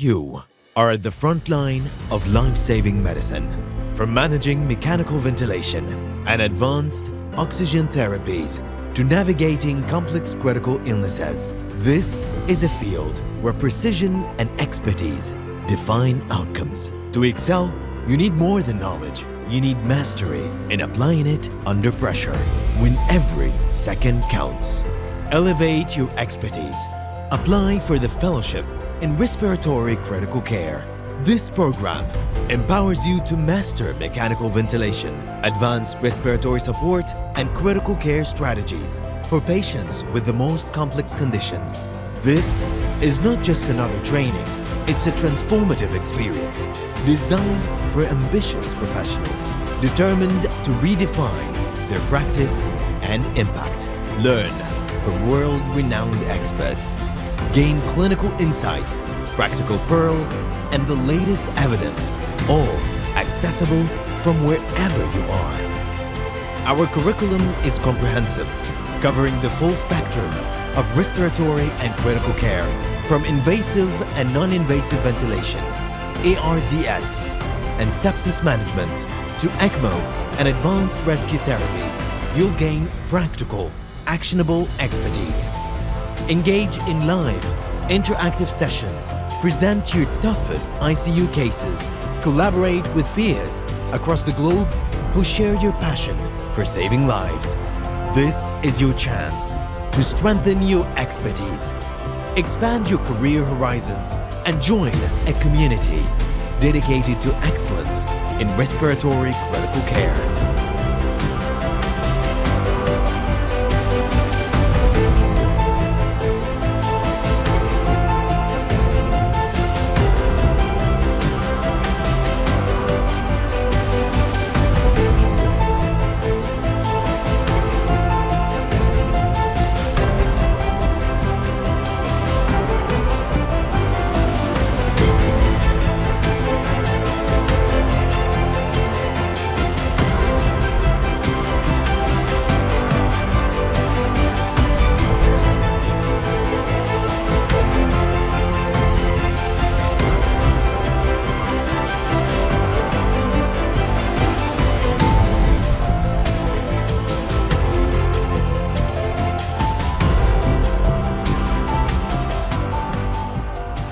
You are at the front line of life-saving medicine. From managing mechanical ventilation and advanced oxygen therapies to navigating complex critical illnesses, this is a field where precision and expertise define outcomes. To excel, you need more than knowledge. You need mastery in applying it under pressure when every second counts. Elevate your expertise. Apply for the fellowship in respiratory critical care. This program empowers you to master mechanical ventilation, advanced respiratory support, and critical care strategies for patients with the most complex conditions. This is not just another training, it's a transformative experience designed for ambitious professionals determined to redefine their practice and impact. Learn from world-renowned experts. Gain clinical insights, practical pearls, and the latest evidence, all accessible from wherever you are. Our curriculum is comprehensive, covering the full spectrum of respiratory and critical care, from invasive and non-invasive ventilation, ARDS, and sepsis management, to ECMO and advanced rescue therapies. You'll gain practical, actionable expertise. Engage in live, interactive sessions, present your toughest ICU cases, collaborate with peers across the globe who share your passion for saving lives. This is your chance to strengthen your expertise, expand your career horizons, and join a community dedicated to excellence in respiratory critical care.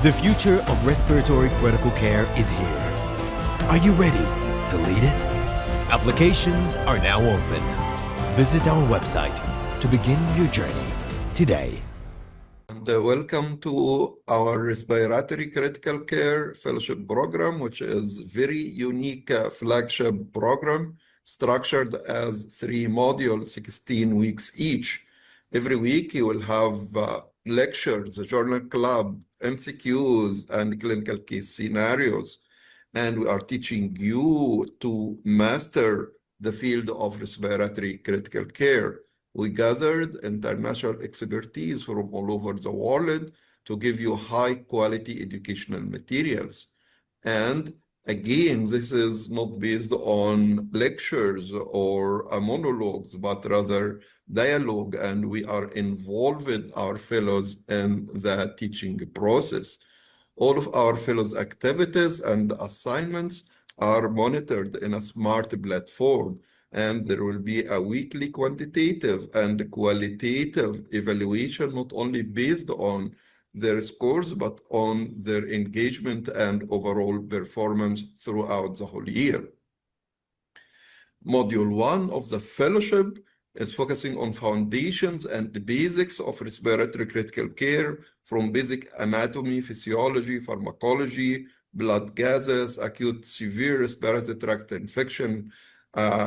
The future of respiratory critical care is here. Are you ready to lead it? Applications are now open. Visit our website to begin your journey today. And welcome to our Respiratory Critical Care Fellowship Program, which is very unique flagship program structured as 3 modules, 16 weeks each. Every week you will have lectures, a journal club, MCQs, and clinical case scenarios. And we are teaching you to master the field of respiratory critical care. We gathered international expertise from all over the world to give you high quality educational materials. And again, this is not based on lectures or monologues, but rather dialogue, and we are involving our fellows in the teaching process. All of our fellows' activities and assignments are monitored in a smart platform, and there will be a weekly quantitative and qualitative evaluation, not only based on their scores, but on their engagement and overall performance throughout the whole year. Module 1 of the fellowship is focusing on foundations and the basics of respiratory critical care, from basic anatomy, physiology, pharmacology, blood gases, acute severe respiratory tract infection,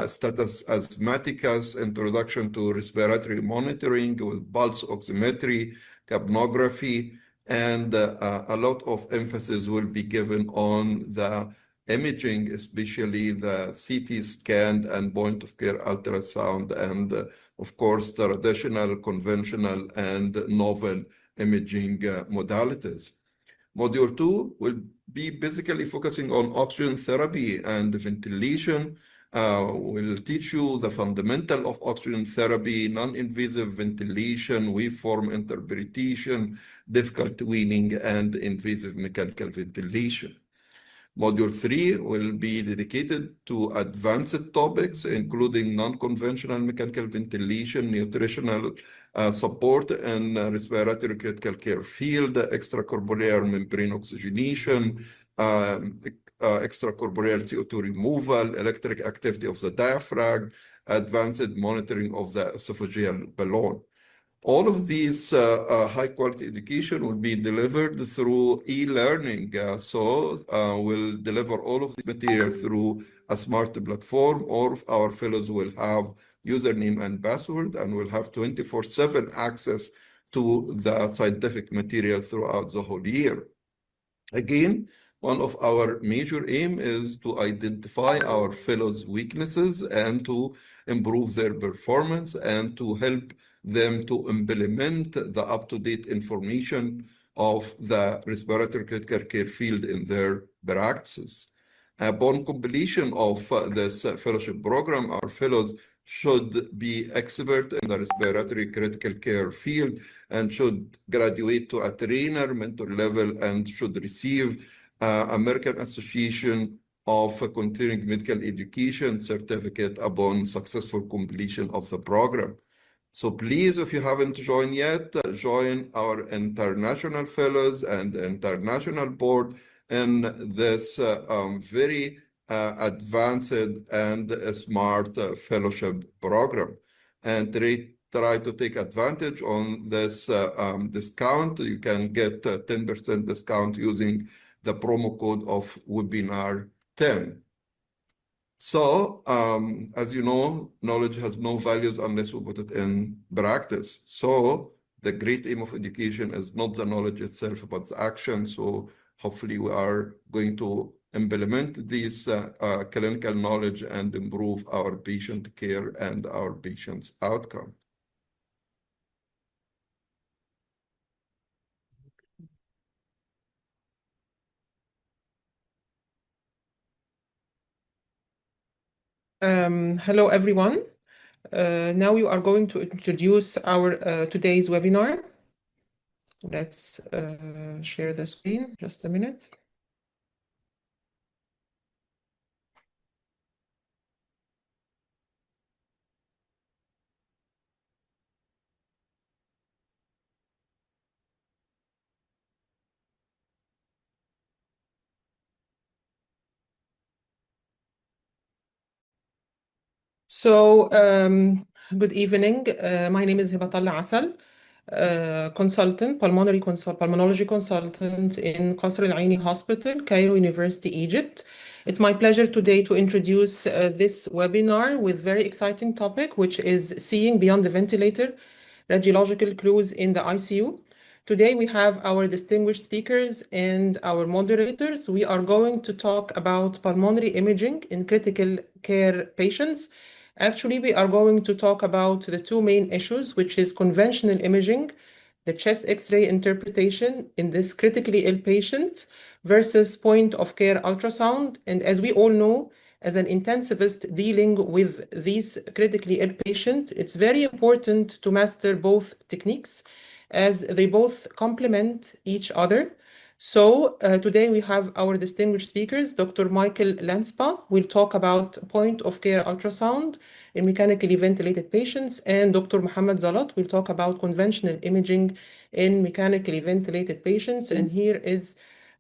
status asthmaticus, introduction to respiratory monitoring with pulse oximetry, capnography, and a lot of emphasis will be given on the imaging, especially the CT scan and point-of-care ultrasound, and of course, traditional, conventional, and novel imaging modalities. Module 2 will be basically focusing on oxygen therapy and ventilation, We'll teach you the fundamental of oxygen therapy, non-invasive ventilation, waveform interpretation, difficult weaning, and invasive mechanical ventilation. Module 3 will be dedicated to advanced topics, including non-conventional mechanical ventilation, nutritional support and respiratory critical care field, extracorporeal membrane oxygenation, extracorporeal CO2 removal, electric activity of the diaphragm, advanced monitoring of the esophageal balloon. All of these high-quality education will be delivered through e-learning. We'll deliver all of the material through a smart platform. All of our fellows will have username and password, and will have 24/7 access to the scientific material throughout the whole year. Again, one of our major aim is to identify our fellows' weaknesses and to improve their performance and to help them to implement the up-to-date information of the respiratory critical care field in their practices. Upon completion of this fellowship program, our fellows should be expert in the respiratory critical care field and should graduate to a trainer mentor level and should receive American Association of Continuing Medical Education certificate upon successful completion of the program. So please, if you haven't joined yet, join our international fellows and international board in this very advanced and smart fellowship program. And try to take advantage on this discount. You can get a 10% discount using the promo code of webinar 10. So, as you know, knowledge has no values unless we put it in practice. So the great aim of education is not the knowledge itself, but the action. So hopefully we are going to implement this clinical knowledge and improve our patient care and our patients' outcome. Hello, everyone. Now you are going to introduce our today's webinar. Let's share the screen, just a minute. So, good evening. My name is Hibatalla Asal, pulmonology consultant in Qasr Al Aini Hospital, Cairo University, Egypt. It's my pleasure today to introduce this webinar with very exciting topic, which is seeing beyond the ventilator, radiological clues in the ICU. Today we have our distinguished speakers and our moderators. We are going to talk about pulmonary imaging in critical care patients. Actually, we are going to talk about the two main issues, which is conventional imaging, the chest X-ray interpretation in this critically ill patient versus point of care ultrasound. And as we all know, as an intensivist dealing with these critically ill patients, it's very important to master both techniques as they both complement each other. So today we have our distinguished speakers. Dr. Michael Lanspa will talk about point of care ultrasound in mechanically ventilated patients, and Dr. Mohammed Zalat will talk about conventional imaging in mechanically ventilated patients. And here is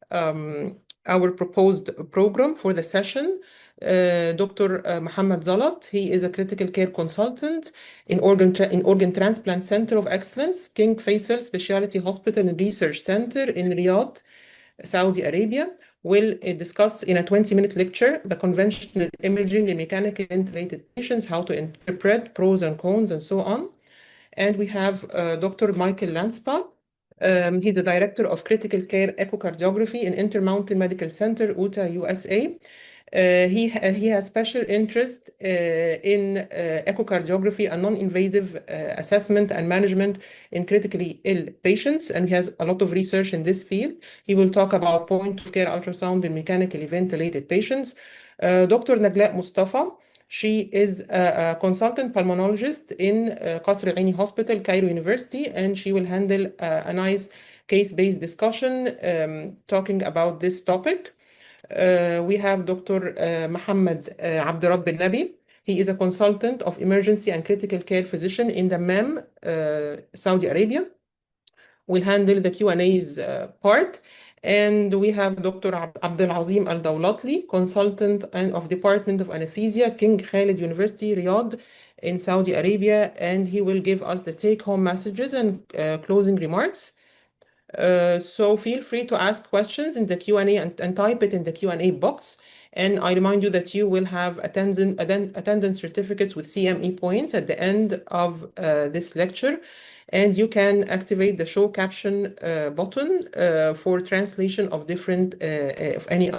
our proposed program for the session. Dr. Mohammed Zalat, he is a critical care consultant in Organ Transplant Center of Excellence, King Faisal Specialty Hospital and Research Center in Riyadh, Saudi Arabia, will discuss in a 20-minute lecture the conventional imaging in mechanically ventilated patients, how to interpret pros and cons, and so on. And we have Dr. Michael Lanspa. He's the Director of Critical Care Echocardiography in Intermountain Medical Center, Utah, USA. He has special interest in echocardiography and non-invasive assessment and management in critically ill patients, and he has a lot of research in this field. He will talk about point of care ultrasound in mechanically ventilated patients. Dr. Nagla Mustafa, She is a consultant pulmonologist in قصر العيني Hospital, Cairo University, and she will handle a nice case-based discussion talking about this topic. We have Dr. Mohammed Abdurrab Nabi. He is a consultant of emergency and critical care physician in Dammam, Saudi Arabia. Will handle the Q&A's part. And we have Dr. Abdelazim Al-Dawlatli, consultant and of Department of Anesthesia, King Khalid University, Riyadh, in Saudi Arabia, and he will give us the take-home messages and closing remarks. So feel free to ask questions in the Q&A and type it in the Q&A box. And I remind you that you will have attendance certificates with CME points at the end of this lecture. And you can activate the show caption button for translation of of any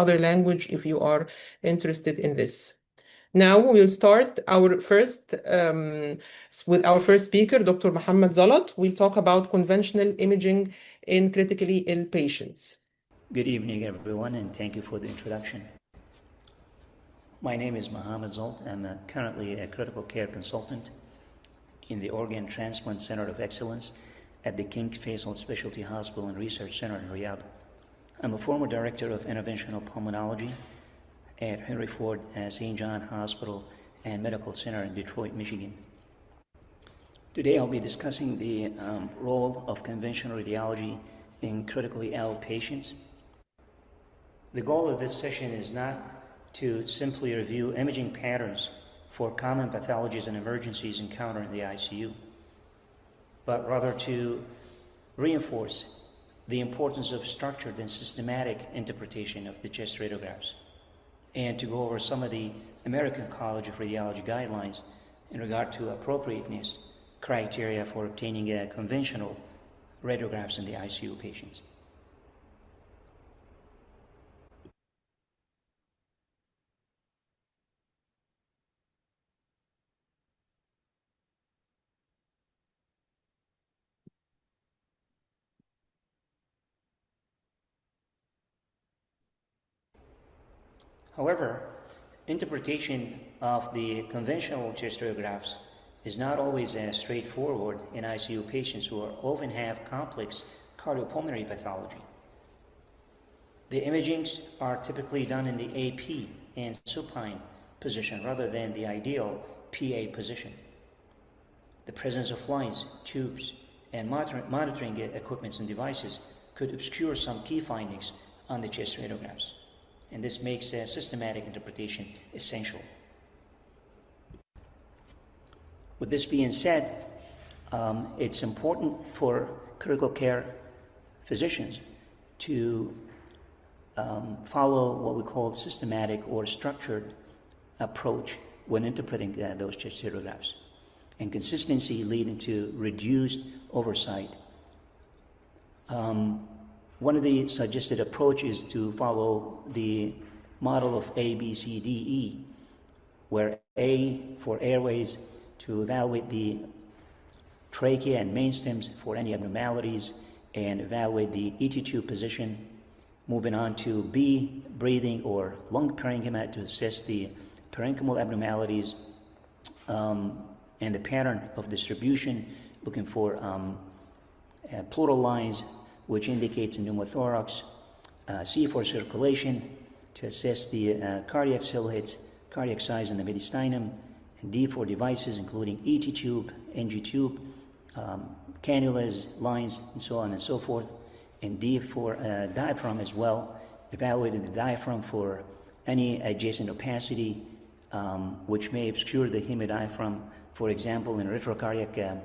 other language if you are interested in this. Now we'll start with our first speaker, Dr. Mohammed Zalat. We'll talk about conventional imaging in critically ill patients. Good evening, everyone, and thank you for the introduction. My name is Mohammed Zalat. I'm currently a critical care consultant in the Organ Transplant Center of Excellence at the King Faisal Specialty Hospital and Research Center in Riyadh. I'm a former director of interventional pulmonology at Henry Ford St. John Hospital and Medical Center in Detroit, Michigan. Today I'll be discussing the role of conventional radiology in critically ill patients. The goal of this session is not to simply review imaging patterns for common pathologies and emergencies encountered in the ICU, but rather to reinforce the importance of structured and systematic interpretation of the chest radiographs, and to go over some of the American College of Radiology guidelines in regard to appropriateness criteria for obtaining conventional radiographs in the ICU patients. However, interpretation of the conventional chest radiographs is not always as straightforward in ICU patients who often have complex cardiopulmonary pathology. The imagings are typically done in the AP and supine position rather than the ideal PA position. The presence of lines, tubes, and monitoring equipments and devices could obscure some key findings on the chest radiographs, and this makes systematic interpretation essential. With this being said, it's important for critical care physicians to follow what we call systematic or structured approach when interpreting those chest radiographs, and consistency leading to reduced oversight. One of the suggested approaches is to follow the model of A, B, C, D, E, where A for airways to evaluate the trachea and main stems for any abnormalities and evaluate the ET tube position. Moving on to B, breathing or lung parenchyma to assess the parenchymal abnormalities and the pattern of distribution, looking for pleural lines, which indicates a pneumothorax. C for circulation to assess the cardiac silhouettes, cardiac size in the mediastinum, and D for devices including ET tube, NG tube, cannulas, lines, and so on and so forth. And D for diaphragm as well, evaluating the diaphragm for any adjacent opacity which may obscure the hemodiaphragm, for example, in retrocardiac,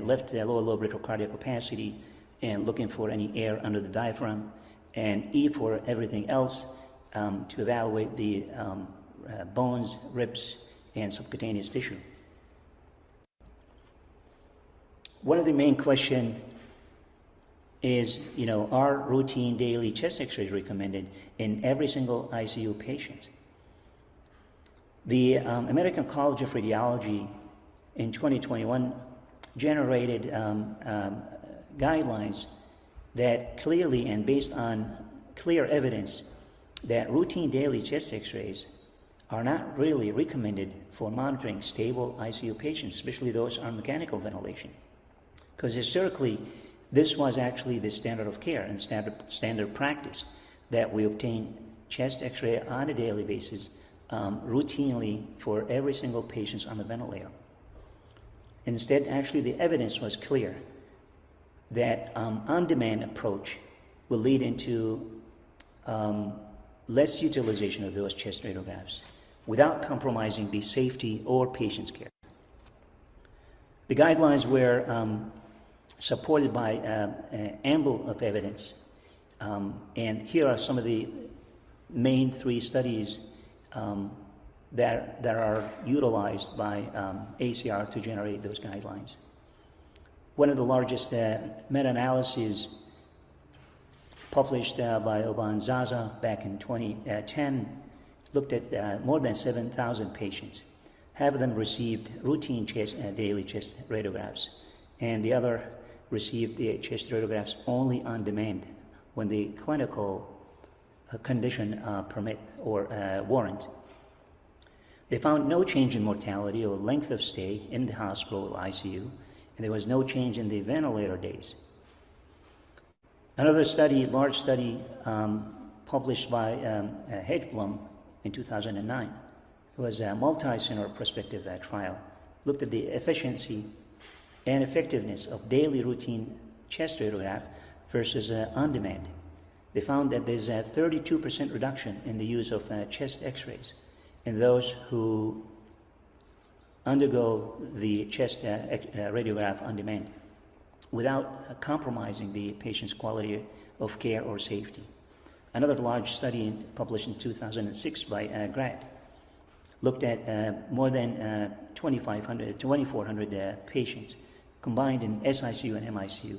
left lower lobe retrocardiac opacity, and looking for any air under the diaphragm. And E for everything else, to evaluate the bones, ribs, and subcutaneous tissue. One of the main questions is, are routine daily chest x-rays recommended in every single ICU patient? The American College of Radiology in 2021 generated guidelines that clearly and based on clear evidence that routine daily chest x-rays are not really recommended for monitoring stable ICU patients, especially those on mechanical ventilation. Because historically, this was actually the standard of care and standard practice, that we obtain chest x-ray on a daily basis routinely for every single patient on the ventilator. Instead, actually, the evidence was clear that on-demand approach will lead into less utilization of those chest radiographs without compromising the safety or patient's care. The guidelines were supported by ample of evidence, and here are some of the main 3 studies that are utilized by ACR to generate those guidelines. One of the largest meta-analyses published by Oban Zaza back in 2010 looked at more than 7,000 patients. Half of them received routine daily chest radiographs, and the other received the chest radiographs only on demand when the clinical condition permit or warrant. They found no change in mortality or length of stay in the hospital or ICU, and there was no change in the ventilator days. Another study, large study, published by Hedgeblum in 2009, it was a multi-center prospective trial, looked at the efficiency and effectiveness of daily routine chest radiograph versus on-demand. They found that there's a 32% reduction in the use of chest x-rays in those who undergo the chest radiograph on demand without compromising the patient's quality of care or safety. Another large study published in 2006 by Grad looked at more than 2,400 patients combined in SICU and MICU,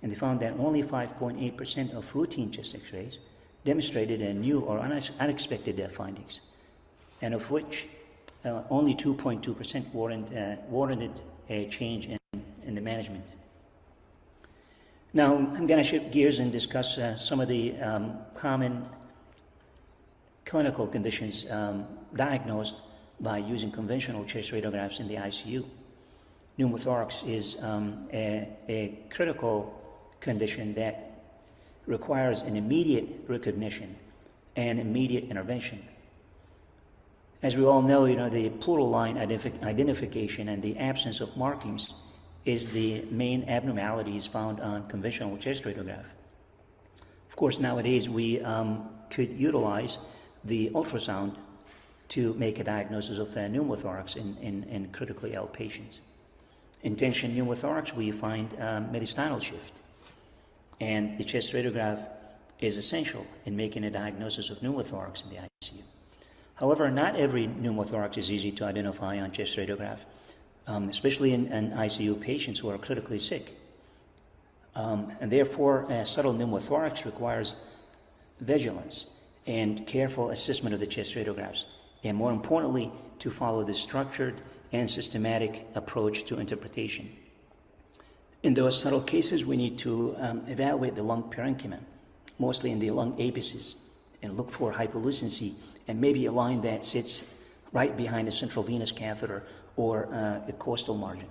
and they found that only 5.8% of routine chest x-rays demonstrated new or unexpected findings, and of which only 2.2% warranted a change in the management. Now, I'm going to shift gears and discuss some of the common clinical conditions diagnosed by using conventional chest radiographs in the ICU. Pneumothorax is a critical condition that requires an immediate recognition and immediate intervention. As we all know, the pleural line identification and the absence of markings is the main abnormalities found on conventional chest radiograph. Of course, nowadays we could utilize the ultrasound to make a diagnosis of pneumothorax in critically ill patients. In tension pneumothorax, we find mediastinal shift, and the chest radiograph is essential in making a diagnosis of pneumothorax in the ICU. However, not every pneumothorax is easy to identify on chest radiograph, especially in ICU patients who are critically sick. And therefore, subtle pneumothorax requires vigilance and careful assessment of the chest radiographs, and more importantly, to follow the structured and systematic approach to interpretation. In those subtle cases, we need to evaluate the lung parenchyma, mostly in the lung apices, and look for hypolucency and maybe a line that sits right behind a central venous catheter or a costal margin.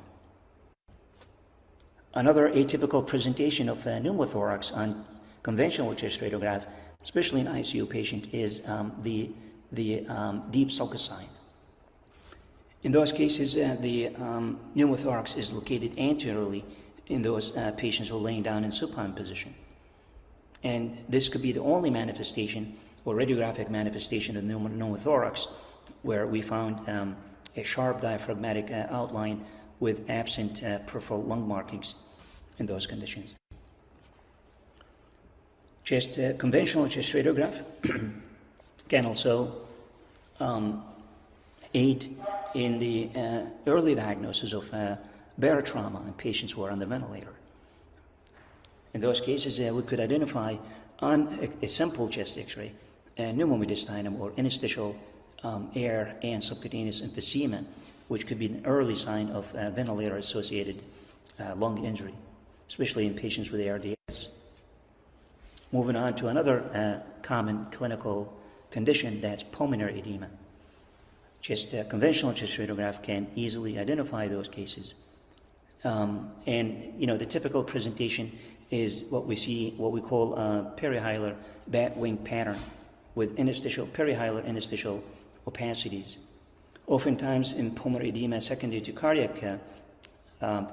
Another atypical presentation of pneumothorax on conventional chest radiograph, especially in ICU patient, is the deep sulcus sign. In those cases, the pneumothorax is located anteriorly in those patients who are laying down in supine position. And this could be the only manifestation or radiographic manifestation of pneumothorax where we found a sharp diaphragmatic outline with absent peripheral lung markings in those conditions. Conventional chest radiograph can also aid in the early diagnosis of barotrauma in patients who are on the ventilator. In those cases, we could identify on a simple chest x-ray pneumomediastinum or interstitial air and subcutaneous emphysema, which could be an early sign of ventilator-associated lung injury, especially in patients with ARDS. Moving on to another common clinical condition, that's pulmonary edema. conventional chest radiograph can easily identify those cases. And the typical presentation is what we call a perihilar bat wing pattern with perihilar interstitial opacities. Oftentimes in pulmonary edema secondary to cardiac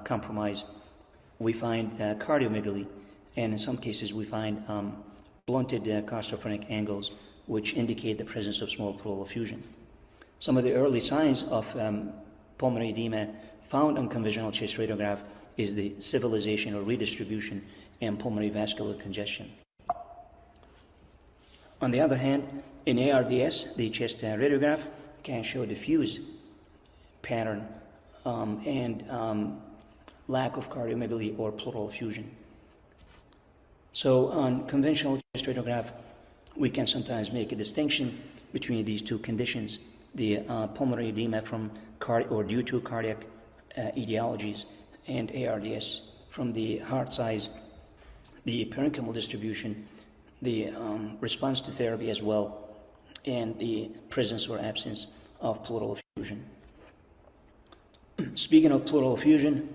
compromise, we find cardiomegaly, and in some cases we find blunted claustrophrenic angles, which indicate the presence of small pleural effusion. Some of the early signs of pulmonary edema found on conventional chest radiograph is the civilization or redistribution and pulmonary vascular congestion. On the other hand, in ARDS, the chest radiograph can show diffuse pattern and lack of cardiomegaly or pleural effusion. So on conventional chest radiograph, we can sometimes make a distinction between these two conditions, the pulmonary edema from due to cardiac etiologies, and ARDS from the heart size, the parenchymal distribution, the response to therapy as well, and the presence or absence of pleural effusion. Speaking of pleural effusion,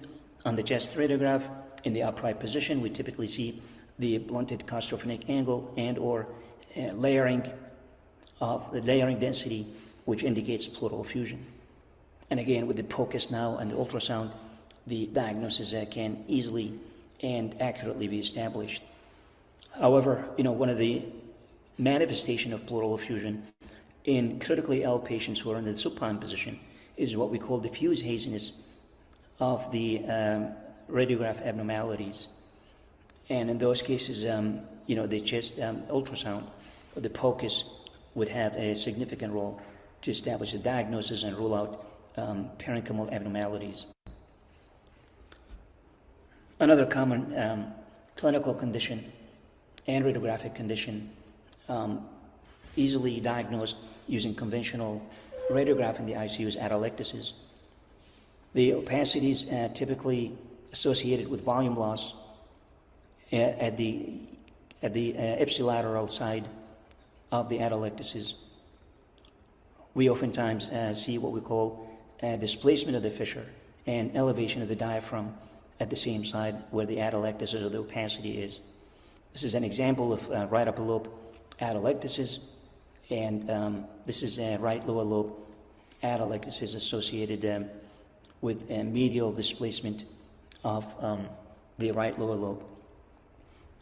on the chest radiograph, in the upright position, we typically see the blunted claustrophrenic angle and or layering density, which indicates pleural effusion. And again, with the POCUS now and the ultrasound, the diagnosis can easily and accurately be established. However, one of the manifestation of pleural effusion in critically ill patients who are in the supine position is what we call diffuse haziness of the radiograph abnormalities. And in those cases, the chest ultrasound or the POCUS would have a significant role to establish a diagnosis and rule out parenchymal abnormalities. Another common clinical condition and radiographic condition easily diagnosed using conventional radiograph in the ICU is atelectasis. The opacities typically associated with volume loss at the ipsilateral side of the atelectasis. We oftentimes see what we call displacement of the fissure and elevation of the diaphragm at the same side where the atelectasis or the opacity is. This is an example of right upper lobe atelectasis, and this is a right lower lobe atelectasis associated with medial displacement of the right lower lobe.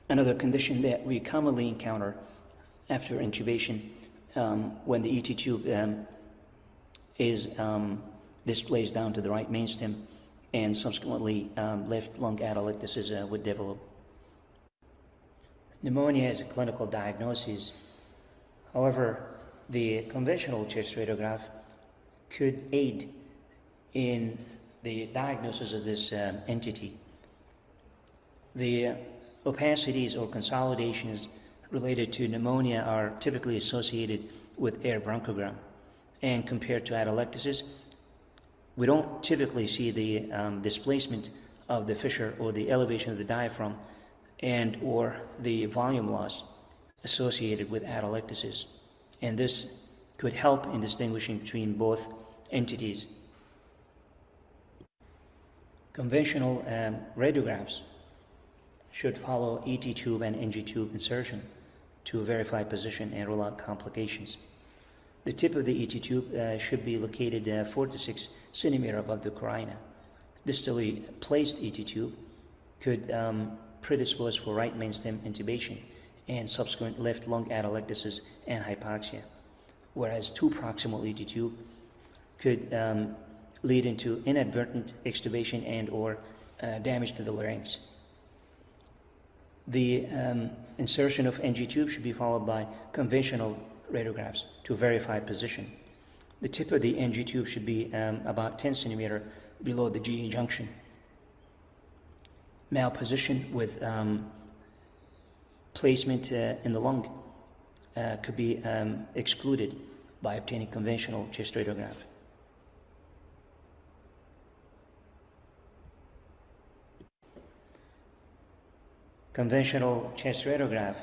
Another condition that we commonly encounter after intubation when the ET tube is displaced down to the right mainstem and subsequently left lung atelectasis would develop. Pneumonia is a clinical diagnosis. However, the conventional chest radiograph could aid in the diagnosis of this entity. The opacities or consolidations related to pneumonia are typically associated with air bronchogram. And compared to atelectasis, we don't typically see the displacement of the fissure or the elevation of the diaphragm and or the volume loss associated with atelectasis. And this could help in distinguishing between both entities. Conventional radiographs should follow ET tube and NG tube insertion to verify position and rule out complications. The tip of the ET tube should be located 4 to 6 centimeters above the carina. Distally placed ET tube could predispose for right mainstem intubation and subsequent left lung atelectasis and hypoxia, whereas too proximal ET tube could lead into inadvertent extubation and or damage to the larynx. The insertion of NG tube should be followed by conventional radiographs to verify position. The tip of the NG tube should be about 10 centimeters below the GE junction. Malposition with placement in the lung could be excluded by obtaining conventional chest radiograph. Conventional chest radiograph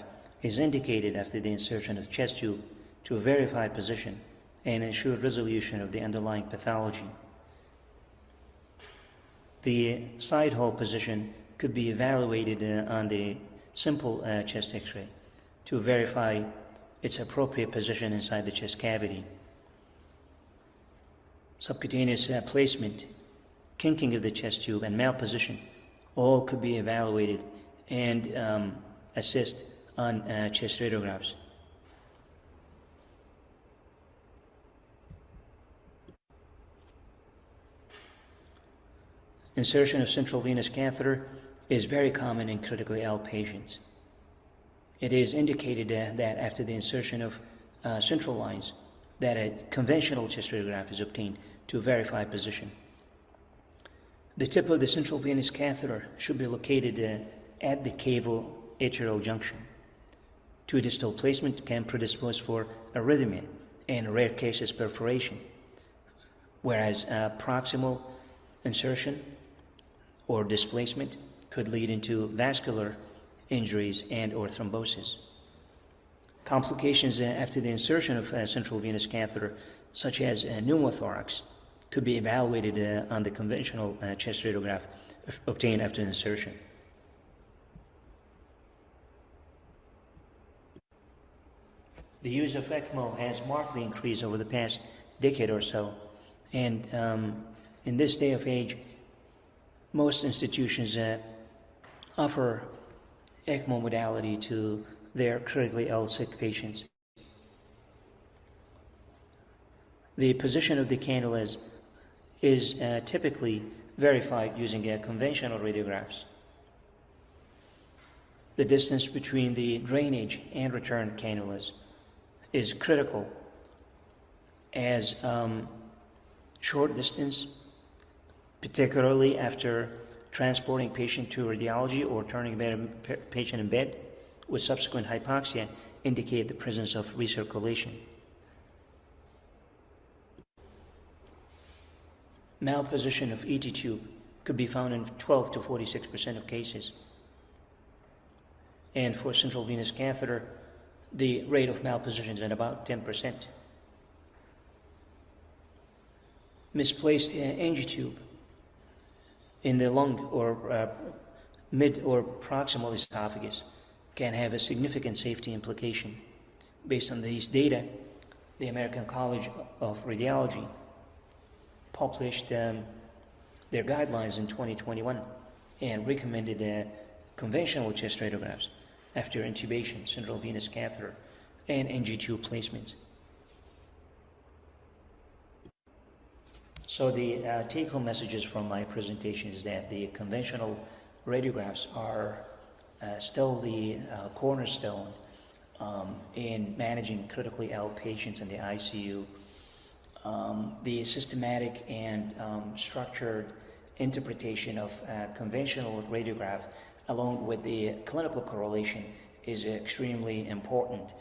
is indicated after the insertion of chest tube to verify position and ensure resolution of the underlying pathology. The side hole position could be evaluated on the simple chest X-ray to verify its appropriate position inside the chest cavity. Subcutaneous placement, kinking of the chest tube, and malposition all could be evaluated and assessed on chest radiographs. Insertion of central venous catheter is very common in critically ill patients. It is indicated that after the insertion of central lines, that a conventional chest radiograph is obtained to verify position. The tip of the central venous catheter should be located at the cavo-atrial junction. Too distal placement can predispose for arrhythmia and, in rare cases, perforation, whereas proximal insertion or displacement could lead into vascular injuries and or thrombosis. Complications after the insertion of central venous catheter, such as pneumothorax, could be evaluated on the conventional chest radiograph obtained after insertion. The use of ECMO has markedly increased over the past decade or so, and in this day of age, most institutions offer ECMO modality to their critically ill sick patients. The position of the cannulas is typically verified using conventional radiographs. The distance between the drainage and return cannulas is critical, as short distance, particularly after transporting patient to radiology or turning patient in bed with subsequent hypoxia, indicate the presence of recirculation. Malposition of ET tube could be found in 12 to 46% of cases. And for central venous catheter, the rate of malposition is at about 10%. Misplaced angitube in the lung or mid or proximal esophagus can have a significant safety implication. Based on these data, the American College of Radiology published their guidelines in 2021 and recommended conventional chest radiographs after intubation, central venous catheter, and NG tube placements. So the take-home messages from my presentation is that the conventional radiographs are still the cornerstone in managing critically ill patients in the ICU. The systematic and structured interpretation of conventional radiograph along with the clinical correlation is extremely important.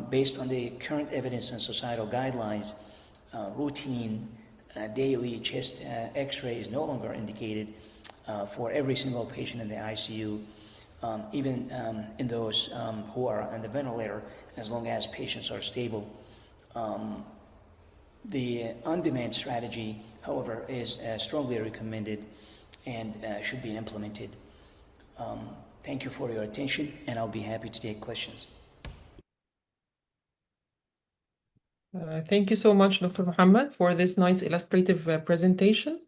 Based on the current evidence and societal guidelines, routine daily chest X-ray is no longer indicated for every single patient in the ICU, even in those who are on the ventilator, as long as patients are stable. The on-demand strategy, however, is strongly recommended and should be implemented. Thank you for your attention, and I'll be happy to take questions. Thank you so much, Dr. Muhammad, for this nice illustrative presentation.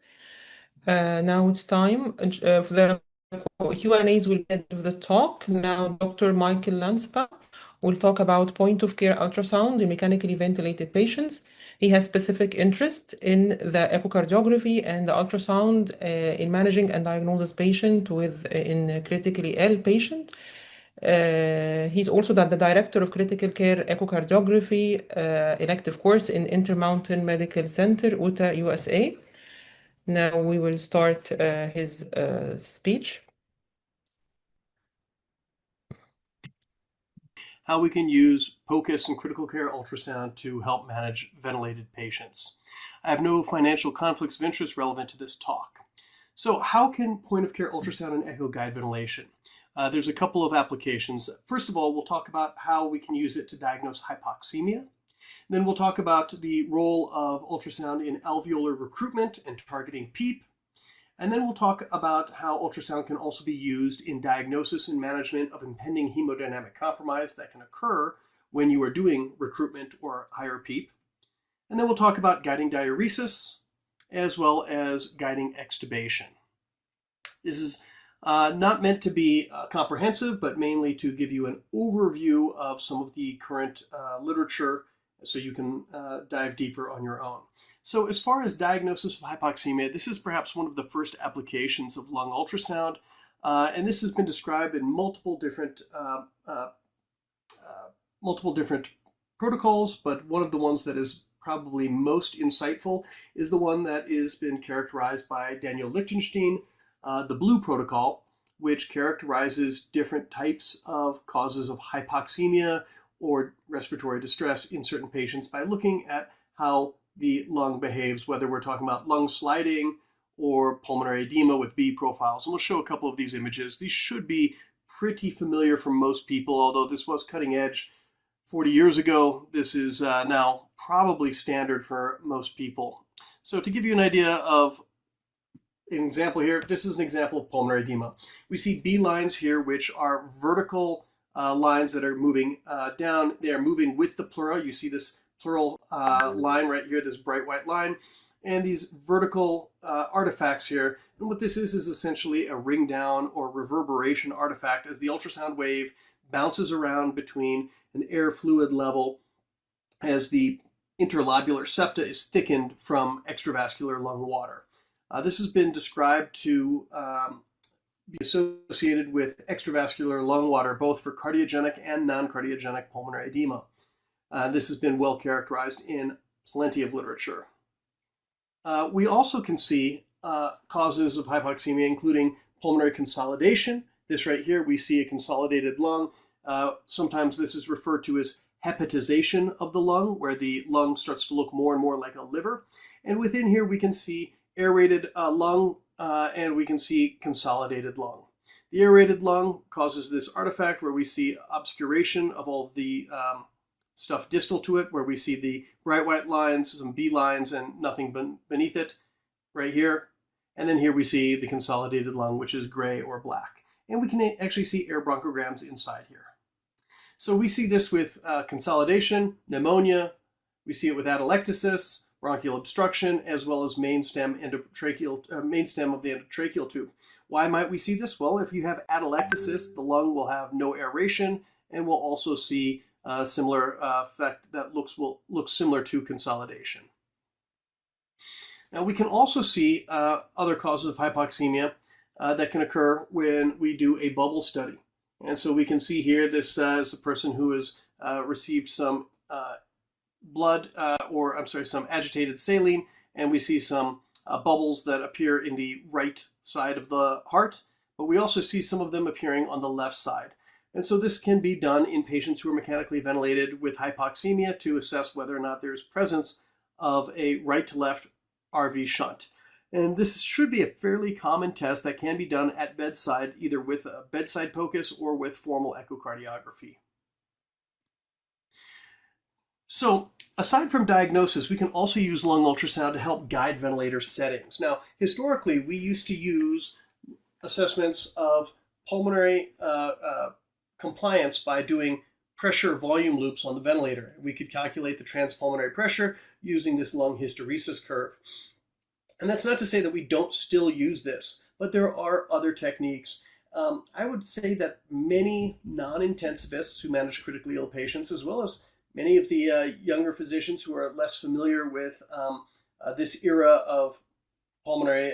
Now it's time for the Q&As will be at the end of the talk. Now, Dr. Michael Lanspa will talk about point-of-care ultrasound in mechanically ventilated patients. He has specific interest in the echocardiography and the ultrasound in managing and diagnosing patient in critically ill patient. He's also the director of critical care echocardiography elective course in Intermountain Medical Center, Utah, USA. Now we will start his speech. How we can use POCUS and critical care ultrasound to help manage ventilated patients. I have no financial conflicts of interest relevant to this talk. So how can point of care ultrasound and echo guide ventilation? There's a couple of applications. First of all, we'll talk about how we can use it to diagnose hypoxemia. Then we'll talk about the role of ultrasound in alveolar recruitment and targeting PEEP. And then we'll talk about how ultrasound can also be used in diagnosis and management of impending hemodynamic compromise that can occur when you are doing recruitment or higher PEEP. And then we'll talk about guiding diuresis as well as guiding extubation. This is not meant to be comprehensive, but mainly to give you an overview of some of the current literature so you can dive deeper on your own. So as far as diagnosis of hypoxemia, this is perhaps one of the first applications of lung ultrasound, and this has been described in multiple different protocols, but one of the ones that is probably most insightful is the one that has been characterized by Daniel Lichtenstein, the Blue Protocol, which characterizes different types of causes of hypoxemia or respiratory distress in certain patients by looking at how the lung behaves, whether we're talking about lung sliding or pulmonary edema with B profiles. And we'll show a couple of these images. These should be pretty familiar for most people, although this was cutting edge 40 years ago. This is now probably standard for most people. So to give you an idea of an example here, this is an example of pulmonary edema. We see B lines here, which are vertical lines that are moving down. They are moving with the pleura. You see this pleural line right here, this bright white line, and these vertical artifacts here. And what this is essentially a ring down or reverberation artifact as the ultrasound wave bounces around between an air fluid level as the interlobular septa is thickened from extravascular lung water. This has been described to be associated with extravascular lung water, both for cardiogenic and non-cardiogenic pulmonary edema. This has been well characterized in plenty of literature. We also can see causes of hypoxemia, including pulmonary consolidation. This right here, we see a consolidated lung. Sometimes this is referred to as hepatization of the lung, where the lung starts to look more and more like a liver. And within here, we can see aerated lung, and we can see consolidated lung. The aerated lung causes this artifact where we see obscuration of all the stuff distal to it, where we see the bright white lines, some B lines, and nothing beneath it right here. And then here we see the consolidated lung, which is gray or black. And we can actually see air bronchograms inside here. So we see this with consolidation, pneumonia. We see it with atelectasis, bronchial obstruction, as well as main stem of the endotracheal tube. Why might we see this? Well, if you have atelectasis, the lung will have no aeration, and we'll also see a similar effect that will look similar to consolidation. Now we can also see other causes of hypoxemia that can occur when we do a bubble study. And so we can see here, this is a person who has received some some agitated saline, and we see some bubbles that appear in the right side of the heart, but we also see some of them appearing on the left side. And so this can be done in patients who are mechanically ventilated with hypoxemia to assess whether or not there's presence of a right to left RV shunt. And this should be a fairly common test that can be done at bedside, either with a bedside POCUS or with formal echocardiography. So aside from diagnosis, we can also use lung ultrasound to help guide ventilator settings. Now, historically, we used to use assessments of pulmonary compliance by doing pressure volume loops on the ventilator. We could calculate the transpulmonary pressure using this lung hysteresis curve. And that's not to say that we don't still use this, but there are other techniques. I would say that many non-intensivists who manage critically ill patients, as well as many of the younger physicians who are less familiar with this era of pulmonary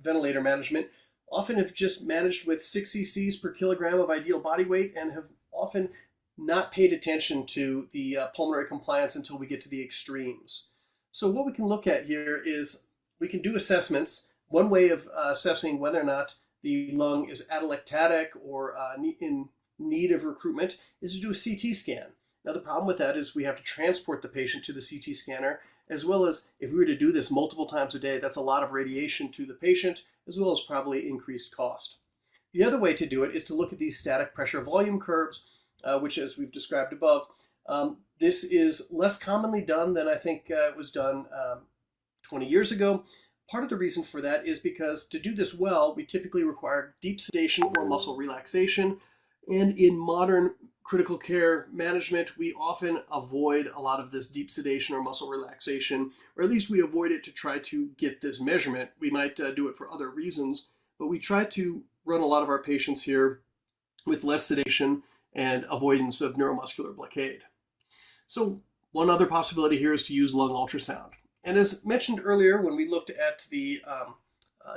ventilator management, often have just managed with 6 cc's per kilogram of ideal body weight and have often not paid attention to the pulmonary compliance until we get to the extremes. So what we can look at here is we can do assessments. One way of assessing whether or not the lung is atelectatic or in need of recruitment is to do a CT scan. Now the problem with that is we have to transport the patient to the CT scanner, as well as if we were to do this multiple times a day, that's a lot of radiation to the patient, as well as probably increased cost. The other way to do it is to look at these static pressure volume curves, which as we've described above, This is less commonly done than I think it was done 20 years ago. Part of the reason for that is because to do this well, we typically require deep sedation or muscle relaxation. And in modern critical care management, we often avoid a lot of this deep sedation or muscle relaxation, or at least we avoid it to try to get this measurement. We might do it for other reasons, but we try to run a lot of our patients here with less sedation and avoidance of neuromuscular blockade. So one other possibility here is to use lung ultrasound. And as mentioned earlier, when we looked at the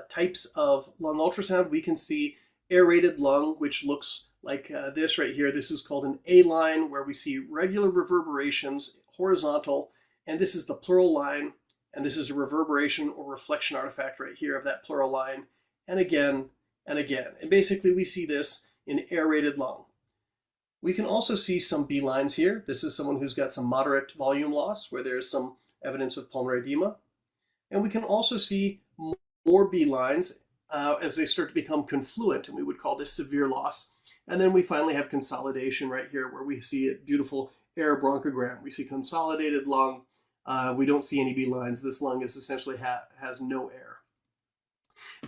types of lung ultrasound, we can see aerated lung, which looks like this right here. This is called an A line, where we see regular reverberations, horizontal, and this is the pleural line, and this is a reverberation or reflection artifact right here of that pleural line, and again and again. And basically we see this in aerated lung. We can also see some B lines here. This is someone who's got some moderate volume loss, where there's some evidence of pulmonary edema. And we can also see more B lines as they start to become confluent, and we would call this severe loss. And then we finally have consolidation right here, where we see a beautiful air bronchogram. We see consolidated lung. We don't see any B lines. This lung is essentially has no air.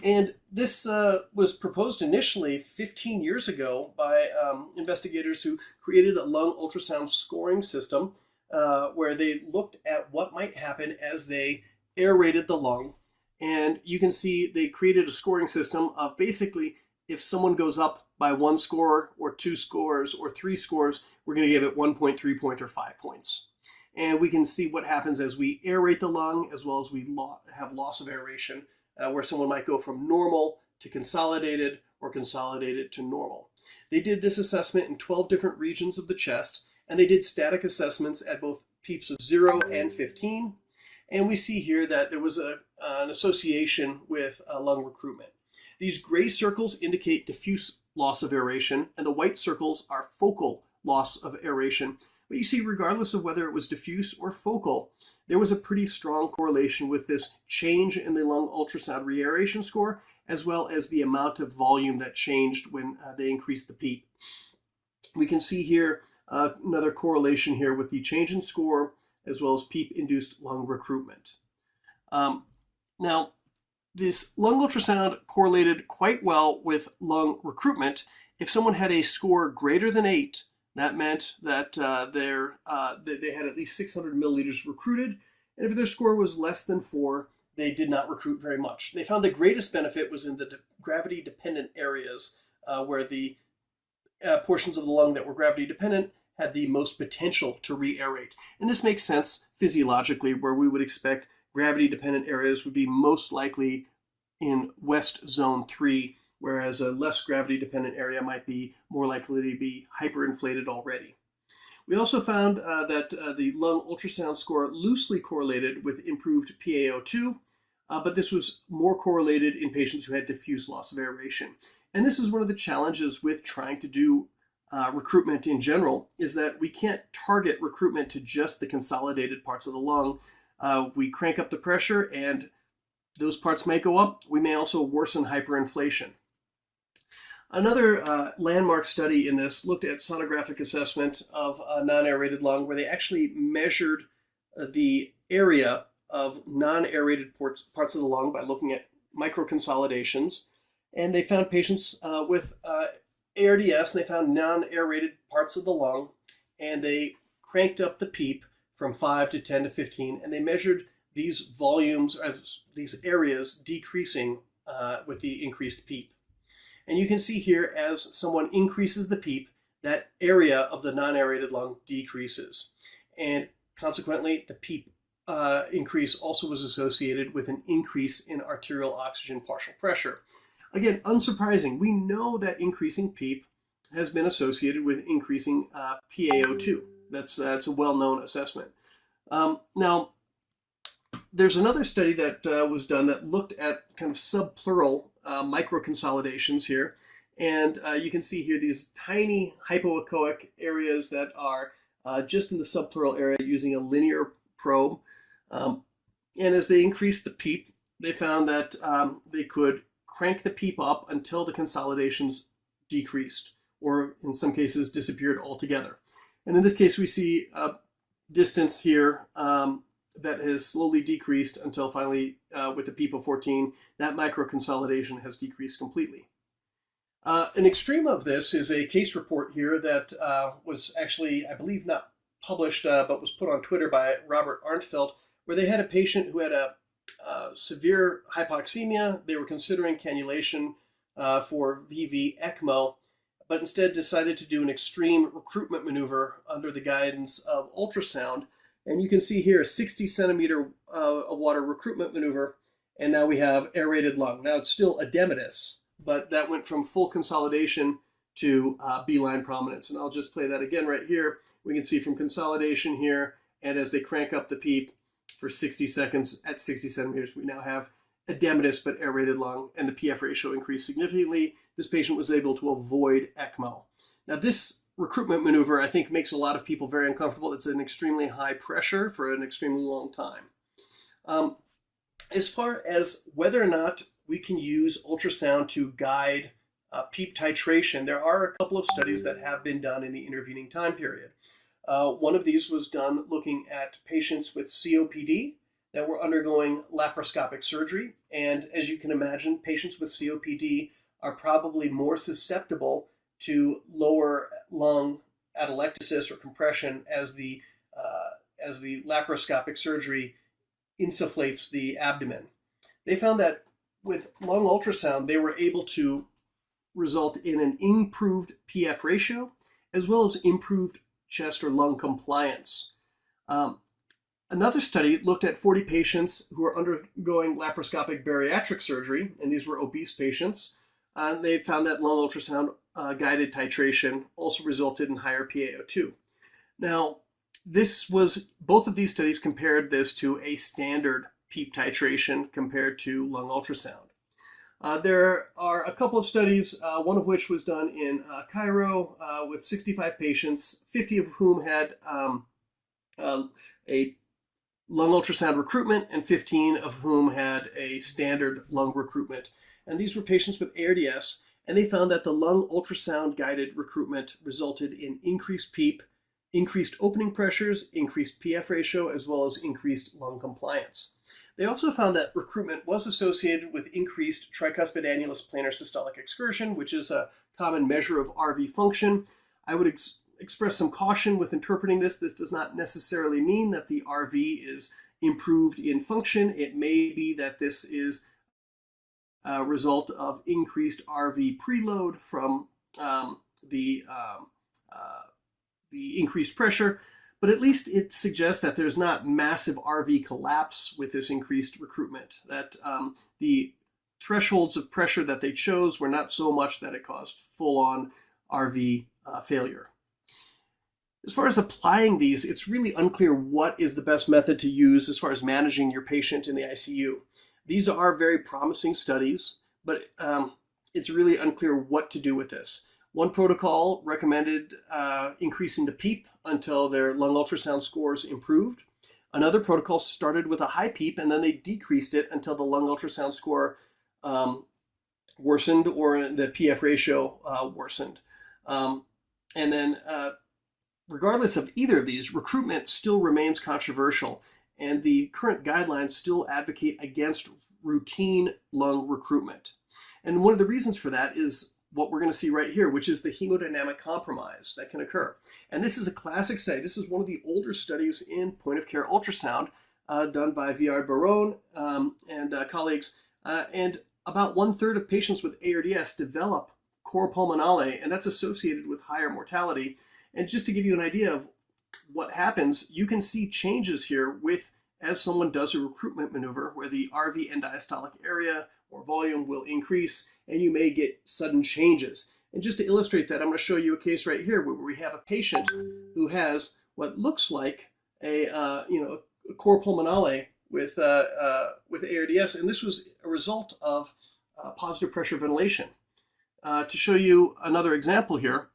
And this was proposed initially 15 years ago by investigators who created a lung ultrasound scoring system where they looked at what might happen as they aerated the lung. And you can see they created a scoring system of basically, if someone goes up by 1 score or 2 scores or 3 scores, we're going to give it 1 point, 3 point, or 5 points. And we can see what happens as we aerate the lung, as well as we have loss of aeration, where someone might go from normal to consolidated or consolidated to normal. They did this assessment in 12 different regions of the chest, and they did static assessments at both PEEPs of 0 and 15. And we see here that there was an association with lung recruitment. These gray circles indicate diffuse loss of aeration, and the white circles are focal loss of aeration. But you see, regardless of whether it was diffuse or focal, there was a pretty strong correlation with this change in the lung ultrasound reaeration score, as well as the amount of volume that changed when they increased the PEEP. We can see here another correlation here with the change in score, as well as PEEP-induced lung recruitment. Now, this lung ultrasound correlated quite well with lung recruitment. If someone had a score greater than 8, that meant that they had at least 600 milliliters recruited, and if their score was less than 4, they did not recruit very much. They found the greatest benefit was in the gravity-dependent areas, where the portions of the lung that were gravity-dependent had the most potential to re-aerate. And this makes sense physiologically, where we would expect gravity-dependent areas would be most likely in West Zone 3, whereas a less gravity-dependent area might be more likely to be hyperinflated already. We also found that the lung ultrasound score loosely correlated with improved PaO2, but this was more correlated in patients who had diffuse loss of aeration. And this is one of the challenges with trying to do recruitment in general, is that we can't target recruitment to just the consolidated parts of the lung. We crank up the pressure and those parts may go up. We may also worsen hyperinflation. Another landmark study in this looked at sonographic assessment of a non-aerated lung, where they actually measured the area of non-aerated parts of the lung by looking at microconsolidations. And they found patients with ARDS, and they found non-aerated parts of the lung, and they cranked up the PEEP from 5 to 10 to 15, and they measured these volumes, these areas decreasing with the increased PEEP. And you can see here, as someone increases the PEEP, that area of the non-aerated lung decreases. And consequently, the PEEP increase also was associated with an increase in arterial oxygen partial pressure. Again, unsurprising, we know that increasing PEEP has been associated with increasing PaO2. That's a well-known assessment. Now, there's another study that was done that looked at kind of subpleural microconsolidations here. And you can see here these tiny hypoechoic areas that are just in the subpleural area using a linear probe. And as they increased the PEEP, they found that they could crank the PEEP up until the consolidations decreased, or in some cases disappeared altogether. And in this case, we see a distance here that has slowly decreased until finally, with the PEEP of 14, that microconsolidation has decreased completely. An extreme of this is a case report here that was actually, I believe, not published, but was put on Twitter by Robert Arntfeld, where they had a patient who had a severe hypoxemia. They were considering cannulation for VV ECMO, but instead decided to do an extreme recruitment maneuver under the guidance of ultrasound. And you can see here a 60 centimeter of water recruitment maneuver, and now we have aerated lung. Now it's still edematous, but that went from full consolidation to B-line prominence. And I'll just play that again right here. We can see from consolidation here, and as they crank up the PEEP for 60 seconds at 60 centimeters, we now have edematous but aerated lung, and the PF ratio increased significantly. This patient was able to avoid ECMO. Now this recruitment maneuver, I think, makes a lot of people very uncomfortable. It's an extremely high pressure for an extremely long time. As far as whether or not we can use ultrasound to guide PEEP titration, there are a couple of studies that have been done in the intervening time period. One of these was done looking at patients with COPD that were undergoing laparoscopic surgery. And as you can imagine, patients with COPD are probably more susceptible to lower lung atelectasis or compression as the laparoscopic surgery insufflates the abdomen. They found that with lung ultrasound, they were able to result in an improved PF ratio as well as improved chest or lung compliance. Another study looked at 40 patients who were undergoing laparoscopic bariatric surgery, and these were obese patients. They found that lung ultrasound guided titration also resulted in higher PaO2. Now, both of these studies compared this to a standard PEEP titration compared to lung ultrasound. There are a couple of studies, one of which was done in Cairo with 65 patients, 50 of whom had a lung ultrasound recruitment and 15 of whom had a standard lung recruitment. And these were patients with ARDS, and they found that the lung ultrasound guided recruitment resulted in increased PEEP, increased opening pressures, increased PF ratio, as well as increased lung compliance. They also found that recruitment was associated with increased tricuspid annulus planar systolic excursion, which is a common measure of RV function. I would express some caution with interpreting this. This does not necessarily mean that the RV is improved in function. It may be that this is a result of increased RV preload from the increased pressure, but at least it suggests that there's not massive RV collapse with this increased recruitment, that the thresholds of pressure that they chose were not so much that it caused full-on RV failure. As far as applying these, it's really unclear what is the best method to use as far as managing your patient in the ICU. These are very promising studies, but it's really unclear what to do with this. One protocol recommended increasing the PEEP until their lung ultrasound scores improved. Another protocol started with a high PEEP and then they decreased it until the lung ultrasound score worsened or the PF ratio worsened. And then regardless of either of these, recruitment still remains controversial, and the current guidelines still advocate against routine lung recruitment. And one of the reasons for that is what we're going to see right here, which is the hemodynamic compromise that can occur. And this is a classic study. This is one of the older studies in point-of-care ultrasound done by V.R. Barone and colleagues. And about 1/3 of patients with ARDS develop cor pulmonale, and that's associated with higher mortality. And just to give you an idea of what happens, you can see changes here as someone does a recruitment maneuver where the RV end diastolic area or volume will increase, and you may get sudden changes. And just to illustrate that, I'm going to show you a case right here where we have a patient who has what looks like a cor pulmonale with ARDS, and this was a result of positive pressure ventilation. To show you another example here,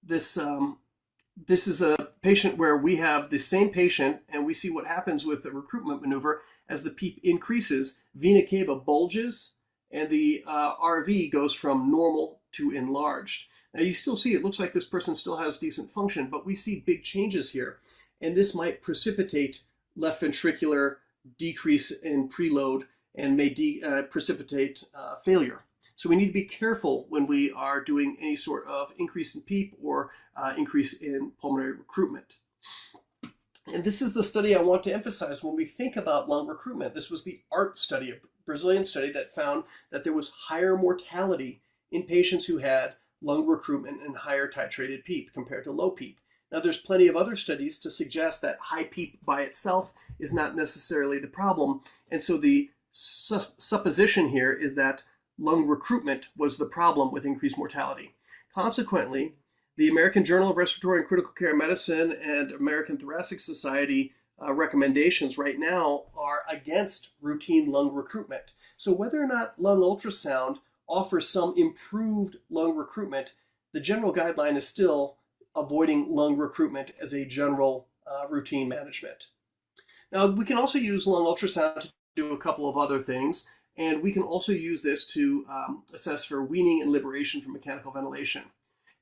this is a patient where we have the same patient and we see what happens with the recruitment maneuver. As the PEEP increases, vena cava bulges and the RV goes from normal to enlarged. Now you still see it looks like this person still has decent function, but we see big changes here. And this might precipitate left ventricular decrease in preload and may precipitate failure. So we need to be careful when we are doing any sort of increase in PEEP or increase in pulmonary recruitment. And this is the study I want to emphasize when we think about lung recruitment. This was the ART study, a Brazilian study that found that there was higher mortality in patients who had lung recruitment and higher titrated PEEP compared to low PEEP. Now, there's plenty of other studies to suggest that high PEEP by itself is not necessarily the problem. And so the supposition here is that lung recruitment was the problem with increased mortality. Consequently, the American Journal of Respiratory and Critical Care Medicine and American Thoracic Society recommendations right now are against routine lung recruitment. So whether or not lung ultrasound offers some improved lung recruitment, the general guideline is still avoiding lung recruitment as a general routine management. Now, we can also use lung ultrasound to do a couple of other things, and we can also use this to assess for weaning and liberation from mechanical ventilation.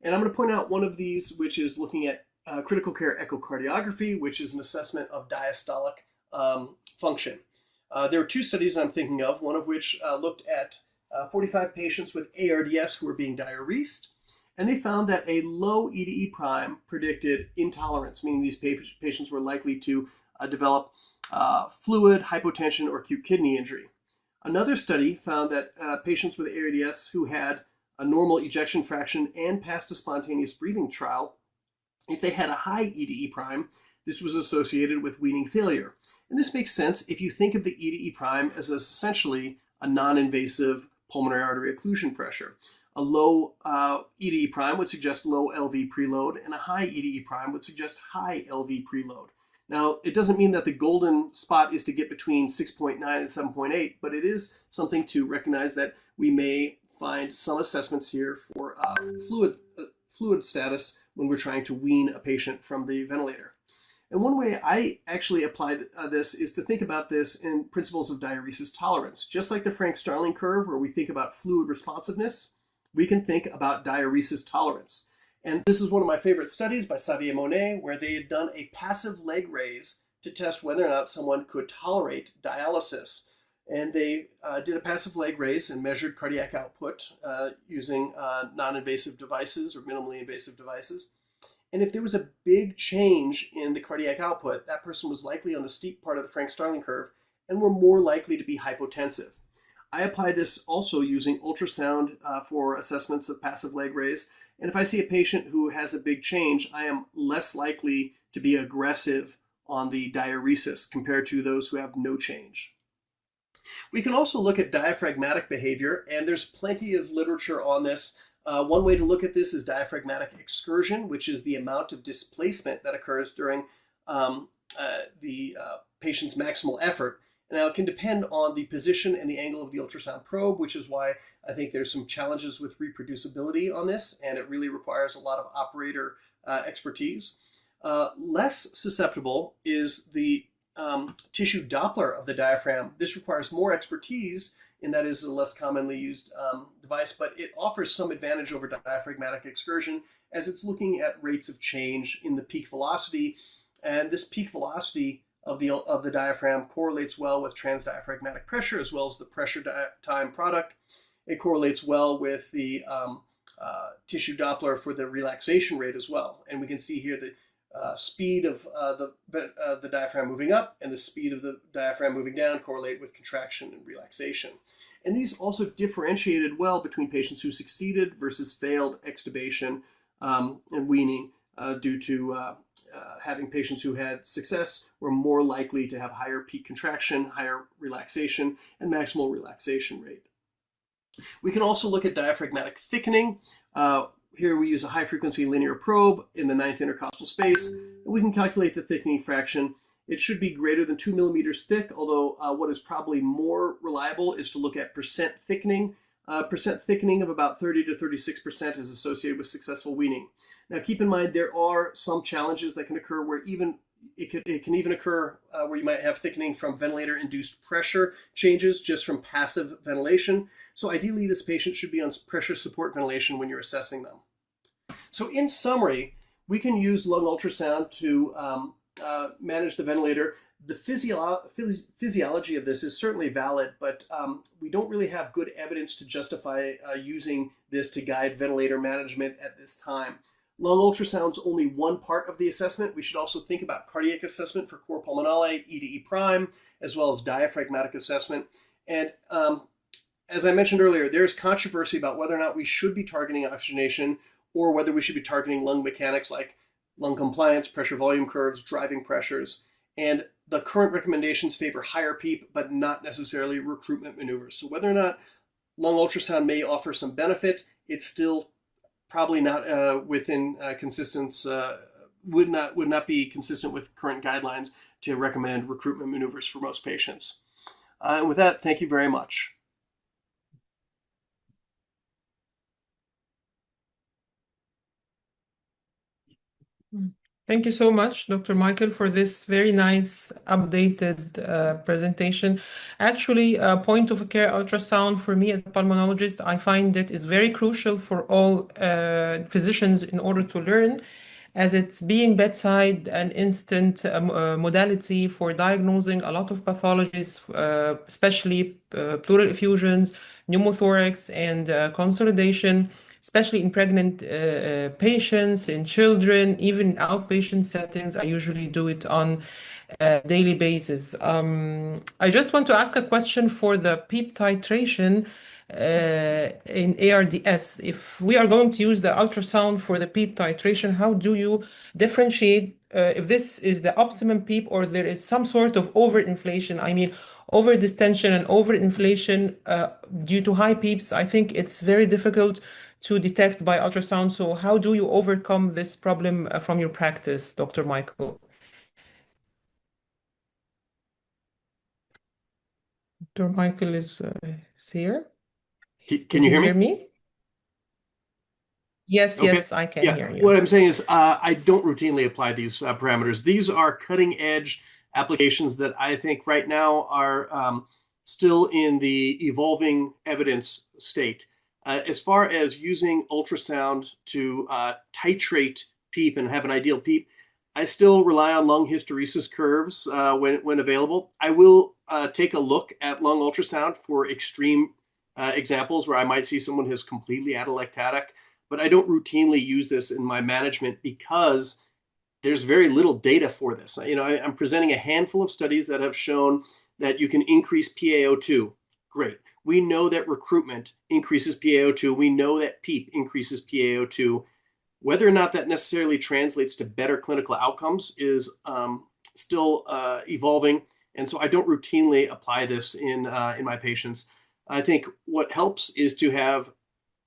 And I'm going to point out one of these, which is looking at critical care echocardiography, which is an assessment of diastolic function. There are two studies I'm thinking of, one of which looked at 45 patients with ARDS who were being diuresed, and they found that a low EDE prime predicted intolerance, meaning these patients were likely to develop fluid, hypotension, or acute kidney injury. Another study found that patients with ARDS who had a normal ejection fraction and passed a spontaneous breathing trial, if they had a high EDE prime, this was associated with weaning failure. And this makes sense if you think of the EDE prime as essentially a non-invasive pulmonary artery occlusion pressure. A low EDE prime would suggest low LV preload, and a high EDE prime would suggest high LV preload. Now, it doesn't mean that the golden spot is to get between 6.9 and 7.8, but it is something to recognize that we may find some assessments here for fluid status when we're trying to wean a patient from the ventilator. And one way I actually applied this is to think about this in principles of diuresis tolerance. Just like the Frank-Starling curve, where we think about fluid responsiveness, we can think about diuresis tolerance. And this is one of my favorite studies by Xavier Monet, where they had done a passive leg raise to test whether or not someone could tolerate dialysis. And they did a passive leg raise and measured cardiac output using non-invasive devices or minimally invasive devices. And if there was a big change in the cardiac output, that person was likely on the steep part of the Frank-Starling curve and were more likely to be hypotensive. I applied this also using ultrasound for assessments of passive leg raise. And if I see a patient who has a big change, I am less likely to be aggressive on the diuresis compared to those who have no change. We can also look at diaphragmatic behavior, and there's plenty of literature on this. One way to look at this is diaphragmatic excursion, which is the amount of displacement that occurs during the patient's maximal effort. Now, it can depend on the position and the angle of the ultrasound probe, which is why I think there's some challenges with reproducibility on this, and it really requires a lot of operator expertise. Less susceptible is the tissue Doppler of the diaphragm. This requires more expertise, and that is a less commonly used device, but it offers some advantage over diaphragmatic excursion as it's looking at rates of change in the peak velocity, and this peak velocity of the diaphragm correlates well with transdiaphragmatic pressure as well as the pressure time product. It correlates well with the tissue Doppler for the relaxation rate as well, and we can see here the speed of the diaphragm moving up and the speed of the diaphragm moving down correlate with contraction and relaxation. And these also differentiated well between patients who succeeded versus failed extubation and weaning due to having patients who had success were more likely to have higher peak contraction, higher relaxation, and maximal relaxation rate. We can also look at diaphragmatic thickening. Here we use a high-frequency linear probe in the 9th intercostal space, and we can calculate the thickening fraction. It should be greater than 2 millimeters thick, although what is probably more reliable is to look at percent thickening. Percent thickening of about 30 to 36% is associated with successful weaning. Now keep in mind there are some challenges that can occur where it can even occur where you might have thickening from ventilator-induced pressure changes just from passive ventilation. So ideally this patient should be on pressure support ventilation when you're assessing them. So in summary, we can use lung ultrasound to manage the ventilator. The physiology of this is certainly valid, but we don't really have good evidence to justify using this to guide ventilator management at this time. Lung ultrasound is only one part of the assessment. We should also think about cardiac assessment for cor pulmonale, E to E prime, as well as diaphragmatic assessment. And as I mentioned earlier, there's controversy about whether or not we should be targeting oxygenation or whether we should be targeting lung mechanics like lung compliance, pressure volume curves, driving pressures. And the current recommendations favor higher PEEP, but not necessarily recruitment maneuvers. So whether or not lung ultrasound may offer some benefit, it's still probably not within would not be consistent with current guidelines to recommend recruitment maneuvers for most patients. And with that, thank you very much. Thank you so much, Dr. Michael, for this very nice updated presentation. Actually, a point of care ultrasound for me as a pulmonologist, I find it is very crucial for all physicians in order to learn, as it's being bedside and instant modality for diagnosing a lot of pathologies, especially pleural effusions, pneumothorax, and consolidation, especially in pregnant patients, in children, even outpatient settings. I usually do it on a daily basis. I just want to ask a question for the PEEP titration in ARDS. If we are going to use the ultrasound for the PEEP titration, how do you differentiate if this is the optimum PEEP or there is some sort of overinflation? I mean, overdistension and overinflation due to high PEEPs, I think it's very difficult to detect by ultrasound. So how do you overcome this problem from your practice, Dr. Michael? Dr. Michael is here. Can you hear me? Yes, okay. yes, I can hear you. What I'm saying is I don't routinely apply these parameters. These are cutting edge applications that I think right now are still in the evolving evidence state. As far as using ultrasound to titrate PEEP and have an ideal PEEP, I still rely on lung hysteresis curves when available. I will take a look at lung ultrasound for extreme examples where I might see someone who's completely atelectatic, but I don't routinely use this in my management because there's very little data for this. I'm presenting a handful of studies that have shown that you can increase PaO2. Great. We know that recruitment increases PaO2. We know that PEEP increases PaO2. Whether or not that necessarily translates to better clinical outcomes is still evolving. And so I don't routinely apply this in my patients. I think what helps is to have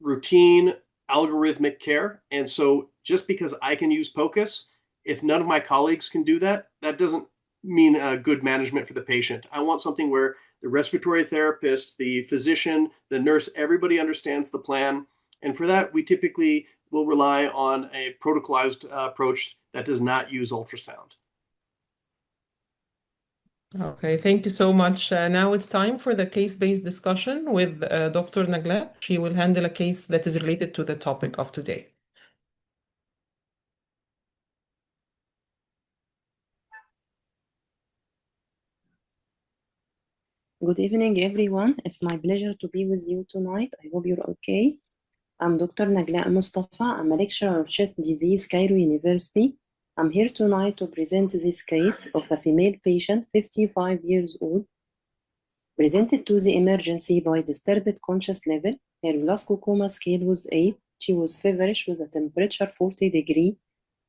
routine algorithmic care. And so just because I can use POCUS, if none of my colleagues can do that, that doesn't mean good management for the patient. I want something where the respiratory therapist, the physician, the nurse, everybody understands the plan. And for that, we typically will rely on a protocolized approach that does not use ultrasound. Okay, thank you so much. Now it's time for the case-based discussion with Dr. Nagla. She will handle a case that is related to the topic of today. Good evening, everyone. It's my pleasure to be with you tonight. I hope you're okay. I'm Dr. Nagla Mustafa. I'm a lecturer of chest disease, Cairo University. I'm here tonight to present this case of a female patient, 55 years old, presented to the emergency by disturbed conscious level. Her Glasgow coma scale was 8. She was feverish with a temperature 40 degrees,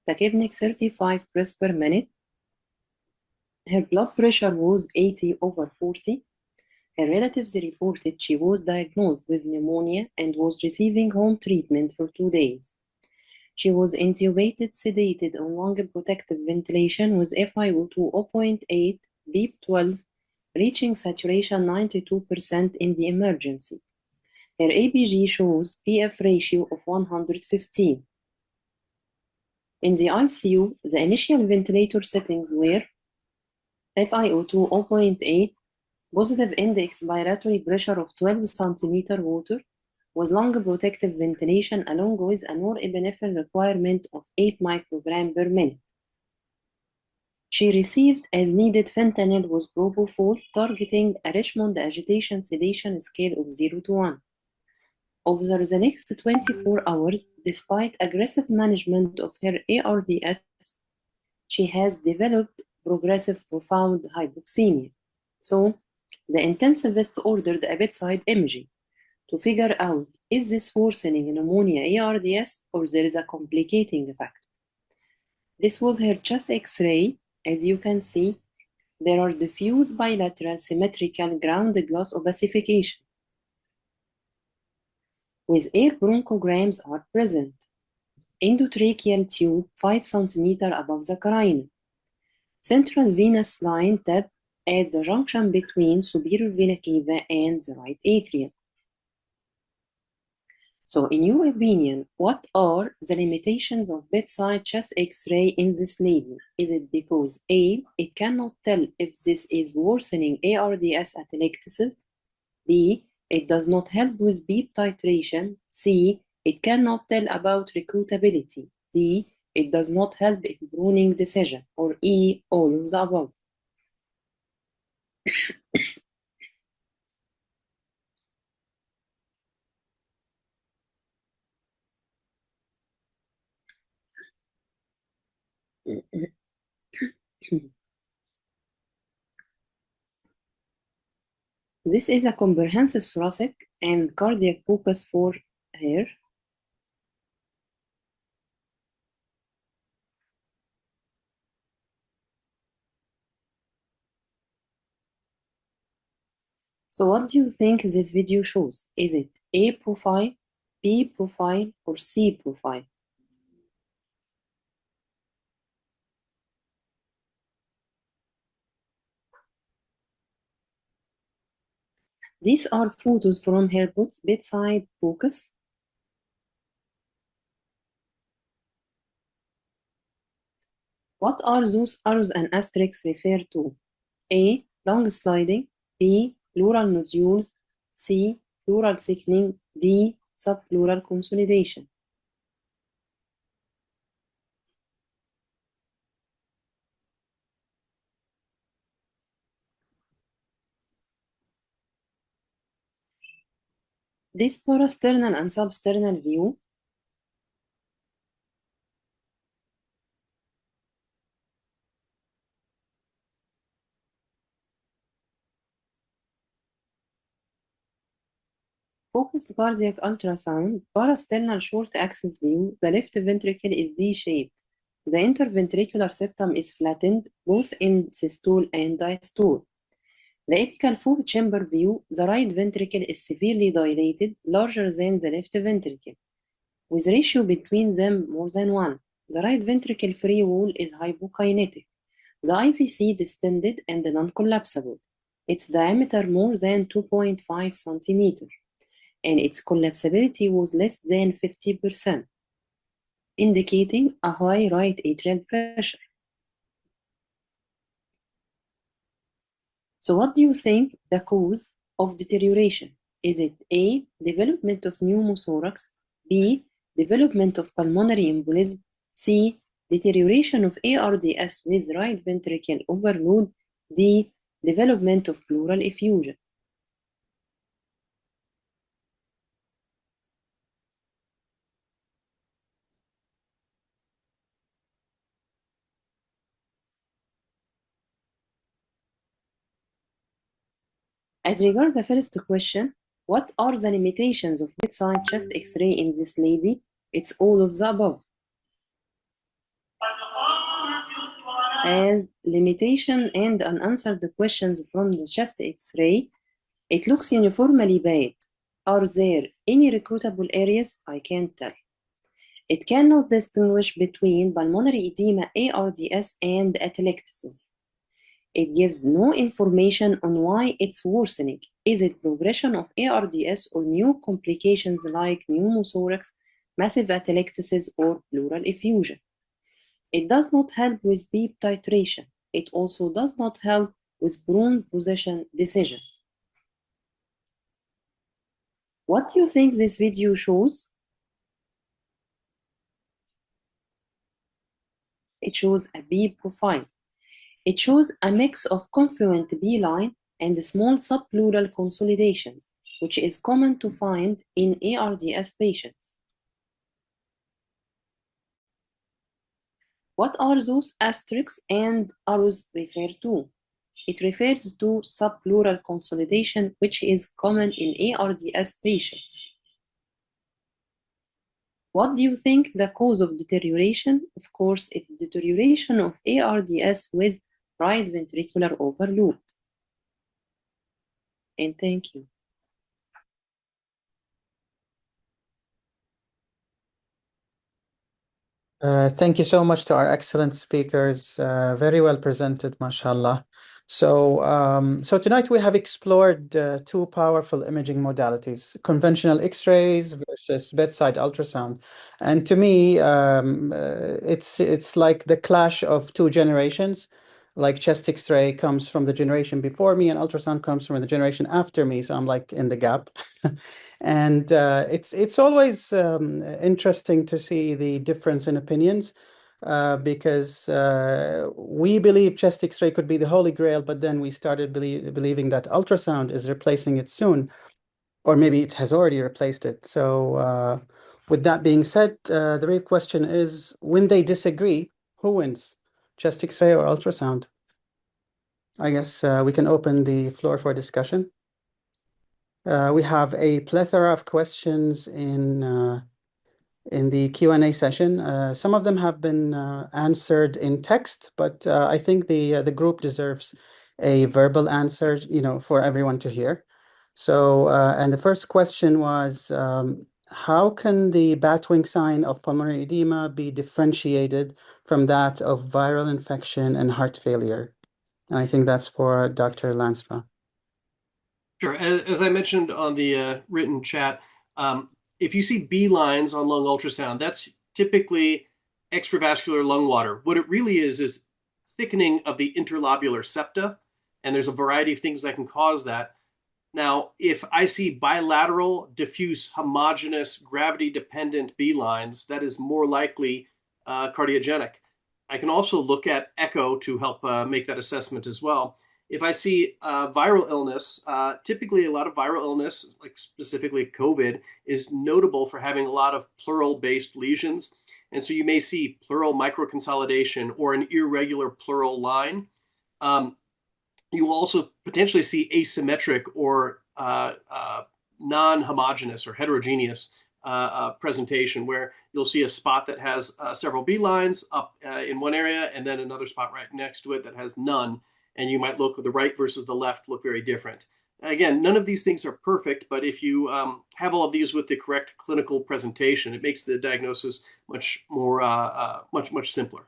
tachypneic 35 breaths per minute. Her blood pressure was 80/40. Her relatives reported she was diagnosed with pneumonia and was receiving home treatment for 2 days. She was intubated, sedated on lung protective ventilation with FiO2 0.8, PEEP 12, reaching saturation 92% in the emergency. Her ABG shows PF ratio of 115. In the ICU, the initial ventilator settings were FiO2 0.8, positive end expiratory pressure of 12 centimeter water, with lung protective ventilation along with a norepinephrine requirement of 8 microgram per minute. She received as needed fentanyl with propofol, targeting a Richmond agitation sedation scale of 0 to 1. Over the next 24 hours, despite aggressive management of her ARDS, she has developed progressive profound hypoxemia. So, the intensivist ordered a bedside imaging to figure out, is this worsening pneumonia ARDS or there is a complicating factor? This was her chest X-ray. As you can see, there are diffuse bilateral symmetrical ground glass opacification, with air bronchograms are present. Endotracheal tube 5 cm above the carina. Central venous line tap at the junction between superior vena cava and the right atrium. So, in your opinion, what are the limitations of bedside chest X-ray in this lady? Is it because A, it cannot tell if this is worsening ARDS atelectasis? B, it does not help with beep titration? C, it cannot tell about recruitability? D, it does not help in pruning decision? Or E, all of the above? This is a comprehensive thoracic and cardiac POCUS for her. So what do you think this video shows? Is it A profile, B profile, or C profile? These are photos from her bedside POCUS. What are those arrows and asterisks refer to? A, lung sliding, B, pleural nodules, C, pleural thickening, D, subpleural consolidation. This parasternal and substernal view focused cardiac ultrasound, parasternal short axis view, the left ventricle is D-shaped. The interventricular septum is flattened, both in systole and diastole. The apical four-chamber view, the right ventricle is severely dilated, larger than the left ventricle, with ratio between them more than 1. The right ventricle free wall is hypokinetic. The IVC distended and non-collapsible. Its diameter more than 2.5 centimeters. And its collapsibility was less than 50%, indicating a high right atrial pressure. So what do you think the cause of deterioration? Is it A, development of pneumothorax, B, development of pulmonary embolism, C, deterioration of ARDS with right ventricle overload, D, development of pleural effusion? As regards the first question, what are the limitations of bedside chest X-ray in this lady? It's all of the above. As limitation and unanswered questions from the chest X-ray, it looks uniformly bad. Are there any recruitable areas? I can't tell. It cannot distinguish between pulmonary edema, ARDS, and atelectasis. It gives no information on why it's worsening. Is it progression of ARDS or new complications like pneumothorax, massive atelectasis, or pleural effusion? It does not help with beep titration. It also does not help with prone position decision. What do you think this video shows? It shows a B profile. It shows a mix of confluent B line and small subpleural consolidations, which is common to find in ARDS patients. What are those asterisks and arrows refer to? It refers to subpleural consolidation, which is common in ARDS patients. What do you think the cause of deterioration? Of course, it's deterioration of ARDS with right ventricular overload. And thank you. Thank you so much to our excellent speakers. Very well presented, mashallah. So tonight we have explored two powerful imaging modalities, conventional X-rays versus bedside ultrasound. And to me, it's like the clash of two generations. Like chest X-ray comes from the generation before me, and ultrasound comes from the generation after me. So I'm like in the gap. And it's always interesting to see the difference in opinions because we believe chest X-ray could be the holy grail, but then we started believing that ultrasound is replacing it soon, or maybe it has already replaced it. So with that being said, the real question is, when they disagree, who wins, chest X-ray or ultrasound? I guess we can open the floor for discussion. We have a plethora of questions in the Q&A session. Some of them have been answered in text, but I think the group deserves a verbal answer, for everyone to hear. So, and the first question was, how can the batwing sign of pulmonary edema be differentiated from that of viral infection and heart failure? And I think that's for Dr. Lanspa. Sure. As I mentioned on the written chat, if you see B lines on lung ultrasound, that's typically extravascular lung water. What it really is thickening of the interlobular septa, and there's a variety of things that can cause that. Now, if I see bilateral, diffuse, homogeneous, gravity-dependent B lines, that is more likely cardiogenic. I can also look at echo to help make that assessment as well. If I see viral illness, typically a lot of viral illness, like specifically COVID, is notable for having a lot of pleural-based lesions. And so you may see pleural microconsolidation or an irregular pleural line. You will also potentially see asymmetric or non-homogeneous or heterogeneous presentation, where you'll see a spot that has several B lines up in one area and then another spot right next to it that has none. And you might look at the right versus the left look very different. Again, none of these things are perfect, but if you have all of these with the correct clinical presentation, it makes the diagnosis much more, much simpler.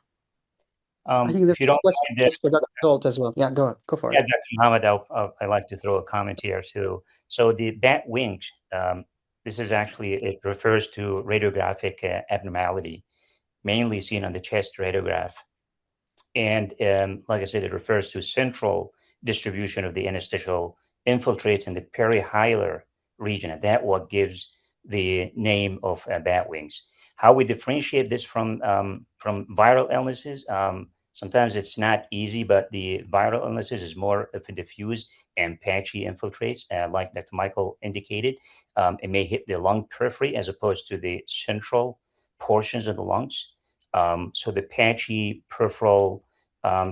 I think this If you don't question mind is for Dr. Zolt as well. Yeah, go for it. Yeah, Dr. Muhammad, I'd like to throw a comment here too. So the bat wings, this is actually, it refers to radiographic abnormality, mainly seen on the chest radiograph. And like I said, it refers to central distribution of the interstitial infiltrates in the perihilar region. And that what gives the name of bat wings. How we differentiate this from viral illnesses, sometimes it's not easy, but the viral illnesses is more of a diffuse and patchy infiltrates, like Dr. Michael indicated. It may hit the lung periphery as opposed to the central portions of the lungs. So the patchy peripheral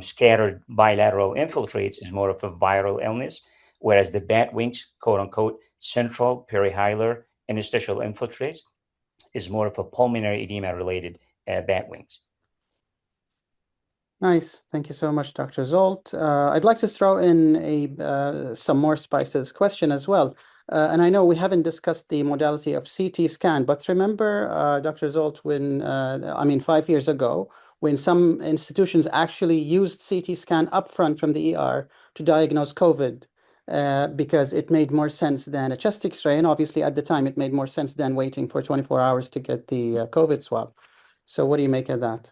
scattered bilateral infiltrates is more of a viral illness, whereas the bat wings, quote unquote, central perihilar interstitial infiltrates is more of a pulmonary edema related bat wings. Nice. Thank you so much, Dr. Zolt. I'd like to throw in some more spice to this question as well. And I know we haven't discussed the modality of CT scan, but remember, Dr. Zolt, when, 5 years ago, when some institutions actually used CT scan upfront from the ER to diagnose COVID, because it made more sense than a chest X-ray. And obviously, at the time, it made more sense than waiting for 24 hours to get the COVID swab. So what do you make of that?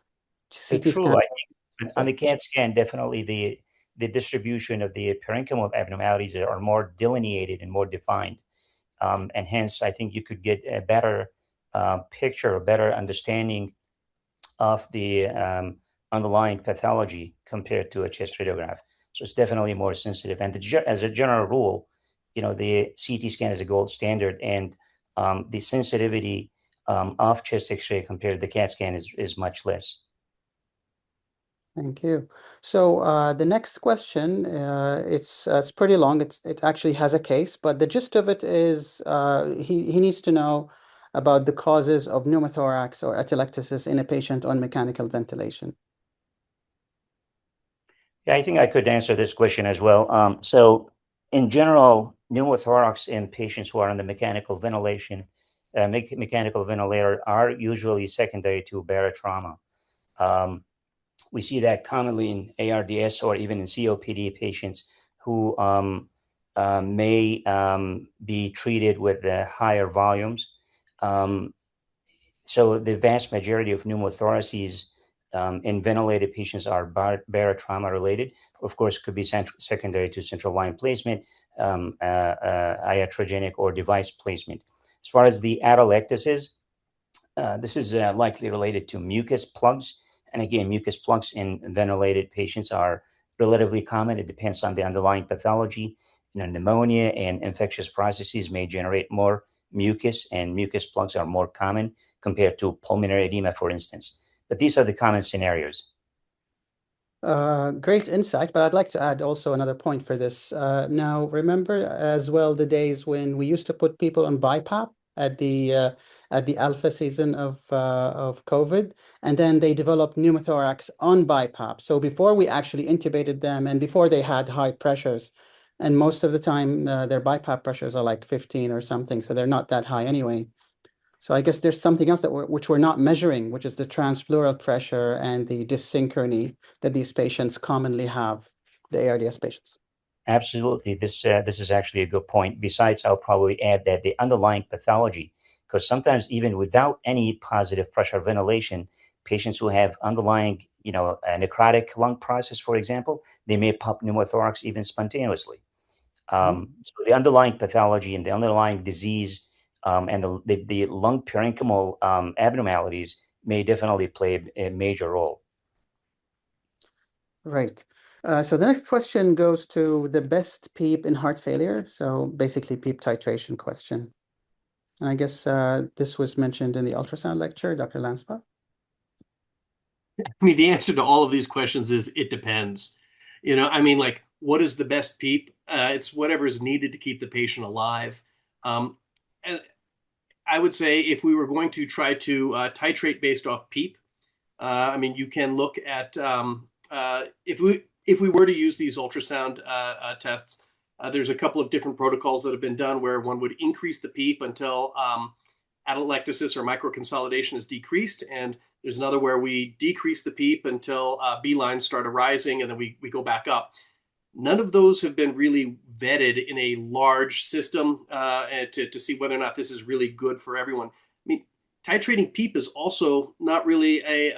CT True, scan. I think on the CAT scan, definitely the distribution of the parenchymal abnormalities are more delineated and more defined. And hence, I think you could get a better picture, a better understanding of the underlying pathology compared to a chest radiograph. So it's definitely more sensitive. And as a general rule, the CT scan is a gold standard, and the sensitivity of chest X-ray compared to the CAT scan is much less. Thank you. So the next question, it's pretty long. It actually has a case, but the gist of it is he needs to know about the causes of pneumothorax or atelectasis in a patient on mechanical ventilation. Yeah, I think I could answer this question as well. So in general, pneumothorax in patients who are on the mechanical ventilation, mechanical ventilator are usually secondary to barotrauma. We see that commonly in ARDS or even in COPD patients who may be treated with higher volumes. So the vast majority of pneumothoraces in ventilated patients are barotrauma related. Of course, it could be secondary to central line placement, iatrogenic or device placement. As far as the atelectasis, this is likely related to mucus plugs. And again, mucus plugs in ventilated patients are relatively common. It depends on the underlying pathology. Pneumonia and infectious processes may generate more mucus, and mucus plugs are more common compared to pulmonary edema, for instance. But these are the common scenarios. Great insight, but I'd like to add also another point for this. Now, remember as well the days when we used to put people on BiPAP at the alpha season of COVID, and then they developed pneumothorax on BiPAP. So before we actually intubated them, and before they had high pressures, and most of the time their BiPAP pressures are like 15 or something, so they're not that high anyway. So I guess there's something else which we're not measuring, which is the transpleural pressure and the dyssynchrony that these patients commonly have, the ARDS patients. Absolutely. This is actually a good point. Besides, I'll probably add that the underlying pathology, because sometimes even without any positive pressure ventilation, patients who have underlying, a necrotic lung process, for example, they may pop pneumothorax even spontaneously. So the underlying pathology and the underlying disease and the lung parenchymal abnormalities may definitely play a major role. Right. So the next question goes to the best PEEP in heart failure. So basically PEEP titration question. And I guess this was mentioned in the ultrasound lecture, Dr. Lanspa. I mean, the answer to all of these questions is it depends. What is the best PEEP? It's whatever is needed to keep the patient alive. And I would say if we were going to try to titrate based off PEEP, you can look at if we were to use these ultrasound tests, there's a couple of different protocols that have been done where one would increase the PEEP until atelectasis or microconsolidation is decreased, and there's another where we decrease the PEEP until B lines start arising, and then we go back up. None of those have been really vetted in a large system to see whether or not this is really good for everyone. Titrating PEEP is also not really a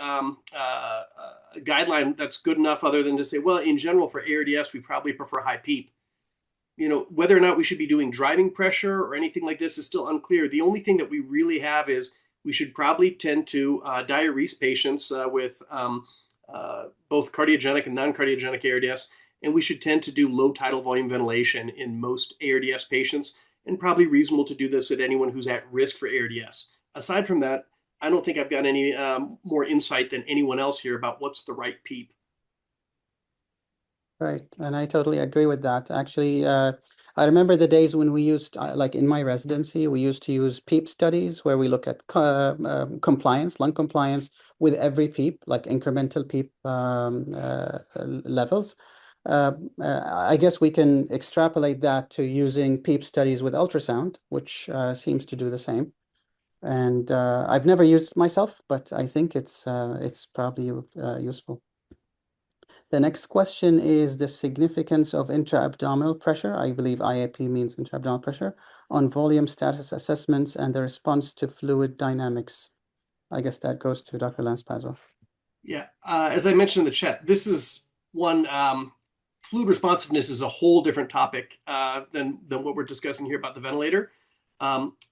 guideline that's good enough other than to say, well, in general for ARDS, we probably prefer high PEEP. Whether or not we should be doing driving pressure or anything like this is still unclear. The only thing that we really have is we should probably tend to diurese patients with both cardiogenic and non-cardiogenic ARDS, and we should tend to do low tidal volume ventilation in most ARDS patients, and probably reasonable to do this at anyone who's at risk for ARDS. Aside from that, I don't think I've got any more insight than anyone else here about what's the right PEEP. Right, and I totally agree with that. Actually, I remember the days when we used, like in my residency, we used to use PEEP studies where we look at compliance, lung compliance with every PEEP, like incremental PEEP levels. I guess we can extrapolate that to using PEEP studies with ultrasound, which seems to do the same. And I've never used it myself, but I think it's probably useful. The next question is the significance of intra-abdominal pressure. I believe IAP means intra-abdominal pressure on volume status assessments and the response to fluid dynamics. I guess that goes to Dr. Lanspa. Yeah, as I mentioned in the chat, this is one, fluid responsiveness is a whole different topic than what we're discussing here about the ventilator.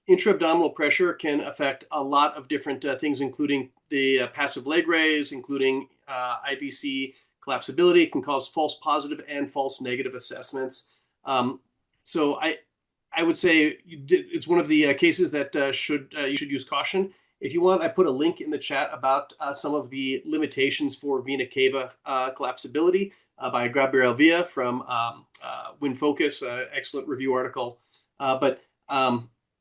Intra-abdominal pressure can affect a lot of different things, including the passive leg raise, including IVC collapsibility. It can cause false positive and false negative assessments. So I would say it's one of the cases that you should use caution. If you want, I put a link in the chat about some of the limitations for vena cava collapsibility by Gabriel Villa from POCUS, excellent review article.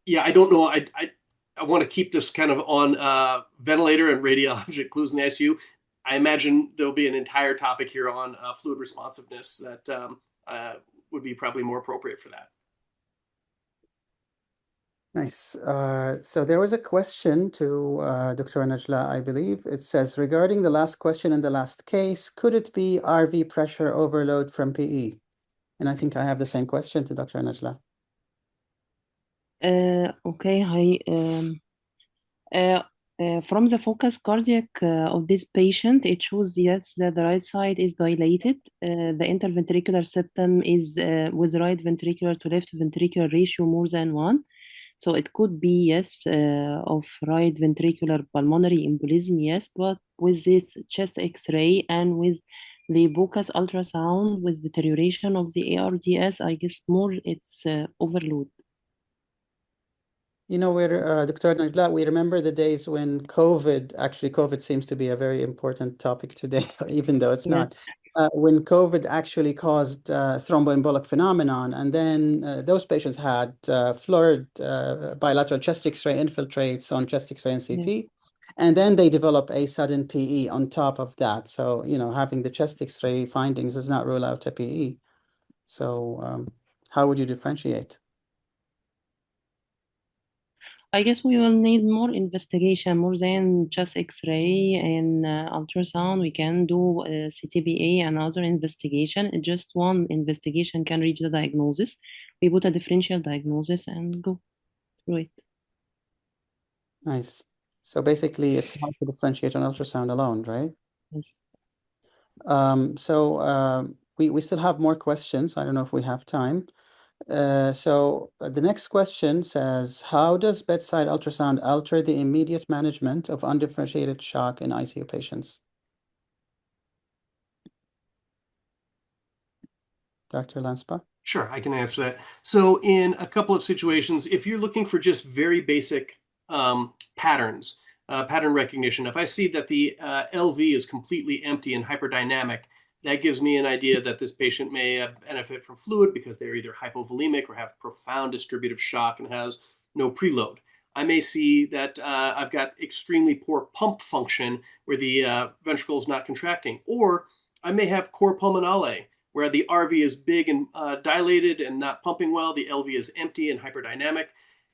Yeah, I don't know. I want to keep this kind of on ventilator and radiologic clues in the ICU. I imagine there'll be an entire topic here on fluid responsiveness that would be probably more appropriate for that. Nice. So there was a question to Dr. Najla, I believe. It says, regarding the last question in the last case, could it be RV pressure overload from PE? And I think I have the same question to Dr. Najla. Okay, hi. From the focus cardiac of this patient, it shows yes that the right side is dilated. The interventricular septum is with right ventricular to left ventricular ratio more than 1. So it could be, yes, of right ventricular pulmonary embolism, yes, but with this chest X-ray and with the POCUS ultrasound with deterioration of the ARDS, I guess more it's overload. You know, Dr. Najla, we remember the days when COVID seems to be a very important topic today, even though it's not. When COVID actually caused thromboembolic phenomenon, and then those patients had florid bilateral chest X-ray infiltrates on chest X-ray and CT, and then they develop a sudden PE on top of that. So, you know, having the chest X-ray findings does not rule out a PE. So how would you differentiate? I guess we will need more investigation, more than just X-ray and ultrasound. We can do CTBA and other investigation. Just one investigation can reach the diagnosis. We put a differential diagnosis and go through it. Nice. So basically, it's hard to differentiate on ultrasound alone, right? Yes. We still have more questions. I don't know if we have time. The next question says, how does bedside ultrasound alter the immediate management of undifferentiated shock in ICU patients? Dr. Lanspa? Sure, I can answer that. So in a couple of situations, if you're looking for just very basic patterns, pattern recognition, if I see that the LV is completely empty and hyperdynamic, that gives me an idea that this patient may benefit from fluid because they're either hypovolemic or have profound distributive shock and has no preload. I may see that I've got extremely poor pump function where the ventricle is not contracting, or I may have cor pulmonale where the RV is big and dilated and not pumping well, the LV is empty and hyperdynamic.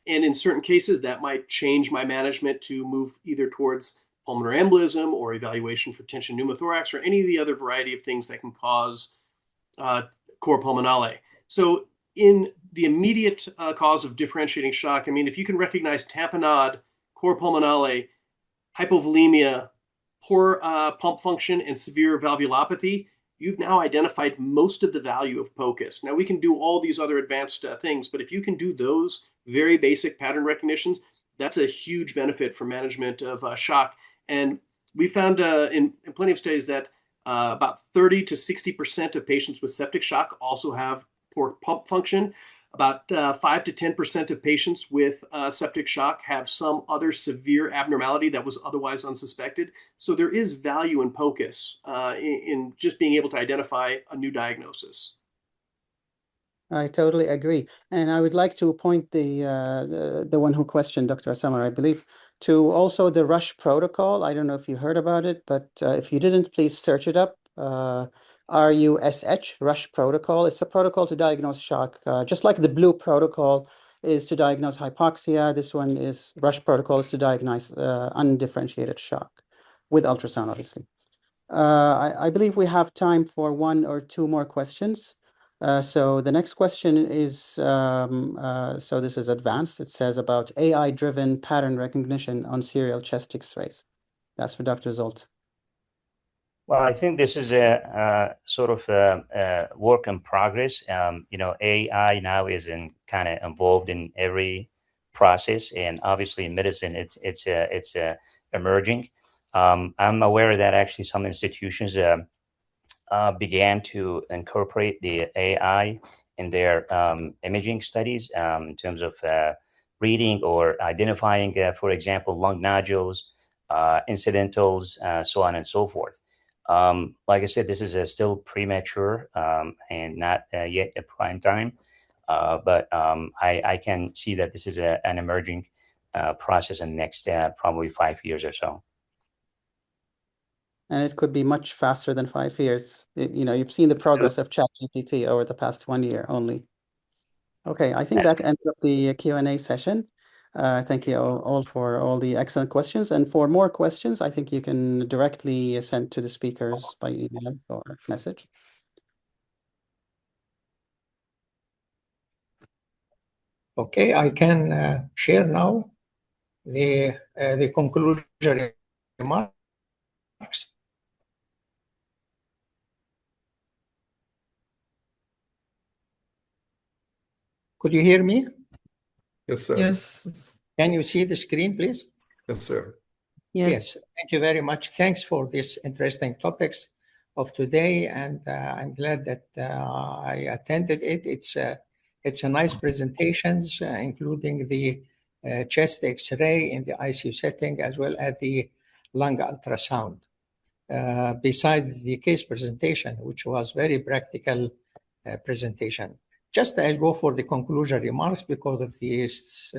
And in certain cases, that might change my management to move either towards pulmonary embolism or evaluation for tension pneumothorax or any of the other variety of things that can cause cor pulmonale. So in the immediate cause of differentiating shock, I mean, if you can recognize tamponade, cor pulmonale, hypovolemia, poor pump function, and severe valvulopathy, you've now identified most of the value of POCUS. Now, we can do all these other advanced things, but if you can do those very basic pattern recognitions, that's a huge benefit for management of shock. And we found in plenty of studies that about 30 to 60% of patients with septic shock also have poor pump function. About 5 to 10% of patients with septic shock have some other severe abnormality that was otherwise unsuspected. So there is value in POCUS in just being able to identify a new diagnosis. I totally agree. And I would like to point the one who questioned Dr. Samar, I believe, to also the RUSH protocol. I don't know if you heard about it, but if you didn't, please search it up. RUSH, RUSH protocol. It's a protocol to diagnose shock, just like the blue protocol is to diagnose hypoxia. This one is RUSH protocol is to diagnose undifferentiated shock with ultrasound, obviously. I believe we have time for one or two more questions. So the next question is, so this is advanced. It says about AI-driven pattern recognition on serial chest X-rays. That's for Dr. Zolt. Well, I think this is a sort of a work in progress. You know, AI now is kind of involved in every process, and obviously in medicine, it's emerging. I'm aware that actually some institutions began to incorporate the AI in their imaging studies in terms of reading or identifying, for example, lung nodules, incidentals, so on and so forth. Like I said, this is still premature and not yet a prime time, but I can see that this is an emerging process in the next probably 5 years or so. And it could be much faster than 5 years. You've seen the progress of ChatGPT over the past 1 year only. Okay, I think that ends up the Q&A session. Thank you all for all the excellent questions. And for more questions, I think you can directly send to the speakers by email or message. Okay, I can share now the conclusion remarks. Could you hear me? Yes, sir. Yes. Can you see the screen, please? Yes, sir. Yes, thank you very much. Thanks for these interesting topics of today, and I'm glad that I attended it. It's a nice presentations, including the chest X-ray in the ICU setting, as well as the lung ultrasound. Besides the case presentation, which was very practical presentation. Just I'll go for the conclusion remarks because of these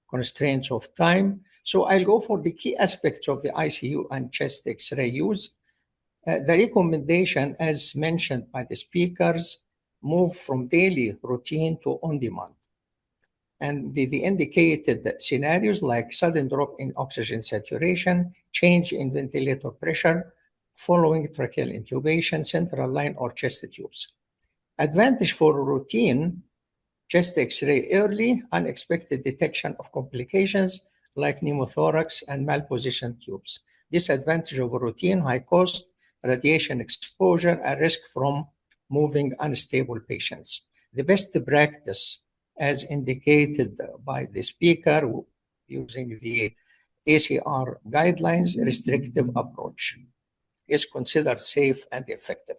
constraints of time. So I'll go for the key aspects of the ICU and chest X-ray use. The recommendation, as mentioned by the speakers, move from daily routine to on-demand. And the indicated scenarios like sudden drop in oxygen saturation, change in ventilator pressure, following tracheal intubation, central line or chest tubes. Advantage for routine chest X-ray, early unexpected detection of complications like pneumothorax and malpositioned tubes. Disadvantage of routine, high cost, radiation exposure, and risk from moving unstable patients. The best practice, as indicated by the speaker, using the ACR guidelines, restrictive approach, is considered safe and effective.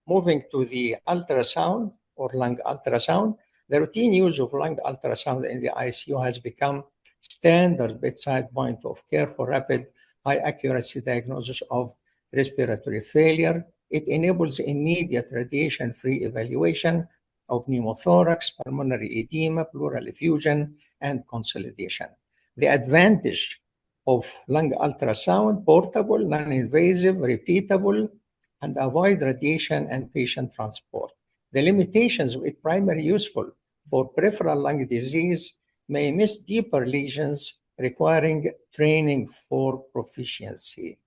Moving to the ultrasound or lung ultrasound, the routine use of lung ultrasound in the ICU has become standard bedside point of care for rapid, high accuracy diagnosis of respiratory failure. It enables immediate radiation-free evaluation of pneumothorax, pulmonary edema, pleural effusion, and consolidation. The advantage of lung ultrasound, portable, non-invasive, repeatable, and avoid radiation and patient transport. The limitations of it primarily useful for peripheral lung disease may miss deeper lesions requiring training for proficiency.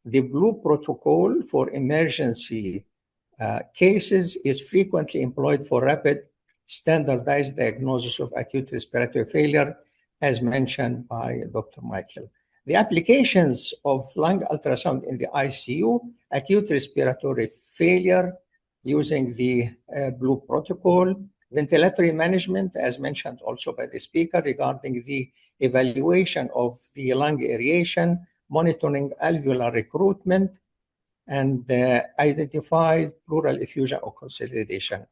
The Blue protocol for emergency cases is frequently employed for rapid standardized diagnosis of acute respiratory failure, as mentioned by Dr. Michael. The applications of lung ultrasound in the ICU, acute respiratory failure using the Blue protocol, ventilatory management, as mentioned also by the speaker, regarding the evaluation of the lung aeration, monitoring alveolar recruitment, and identify pleural effusion or consolidation.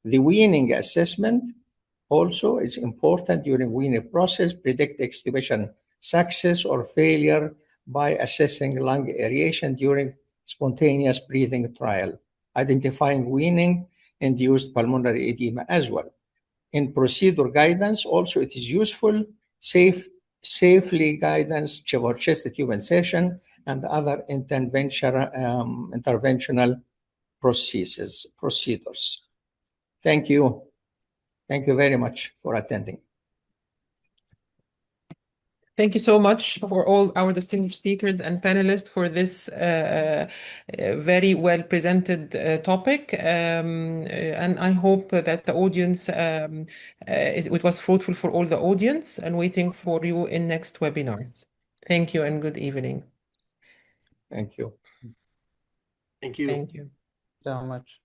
The weaning assessment also is important during weaning process, predict extubation success or failure by assessing lung aeration during spontaneous breathing trial, identifying weaning-induced pulmonary edema as well. In procedure guidance, also it is useful, safely guidance for chest tube insertion and other interventional procedures. Thank you. Thank you very much for attending. Thank you so much for all our distinguished speakers and panelists for this very well presented topic. And I hope that the audience, it was fruitful for all the audience, and waiting for you in next webinars. Thank you and good evening. Thank you. Thank you. Thank you So much.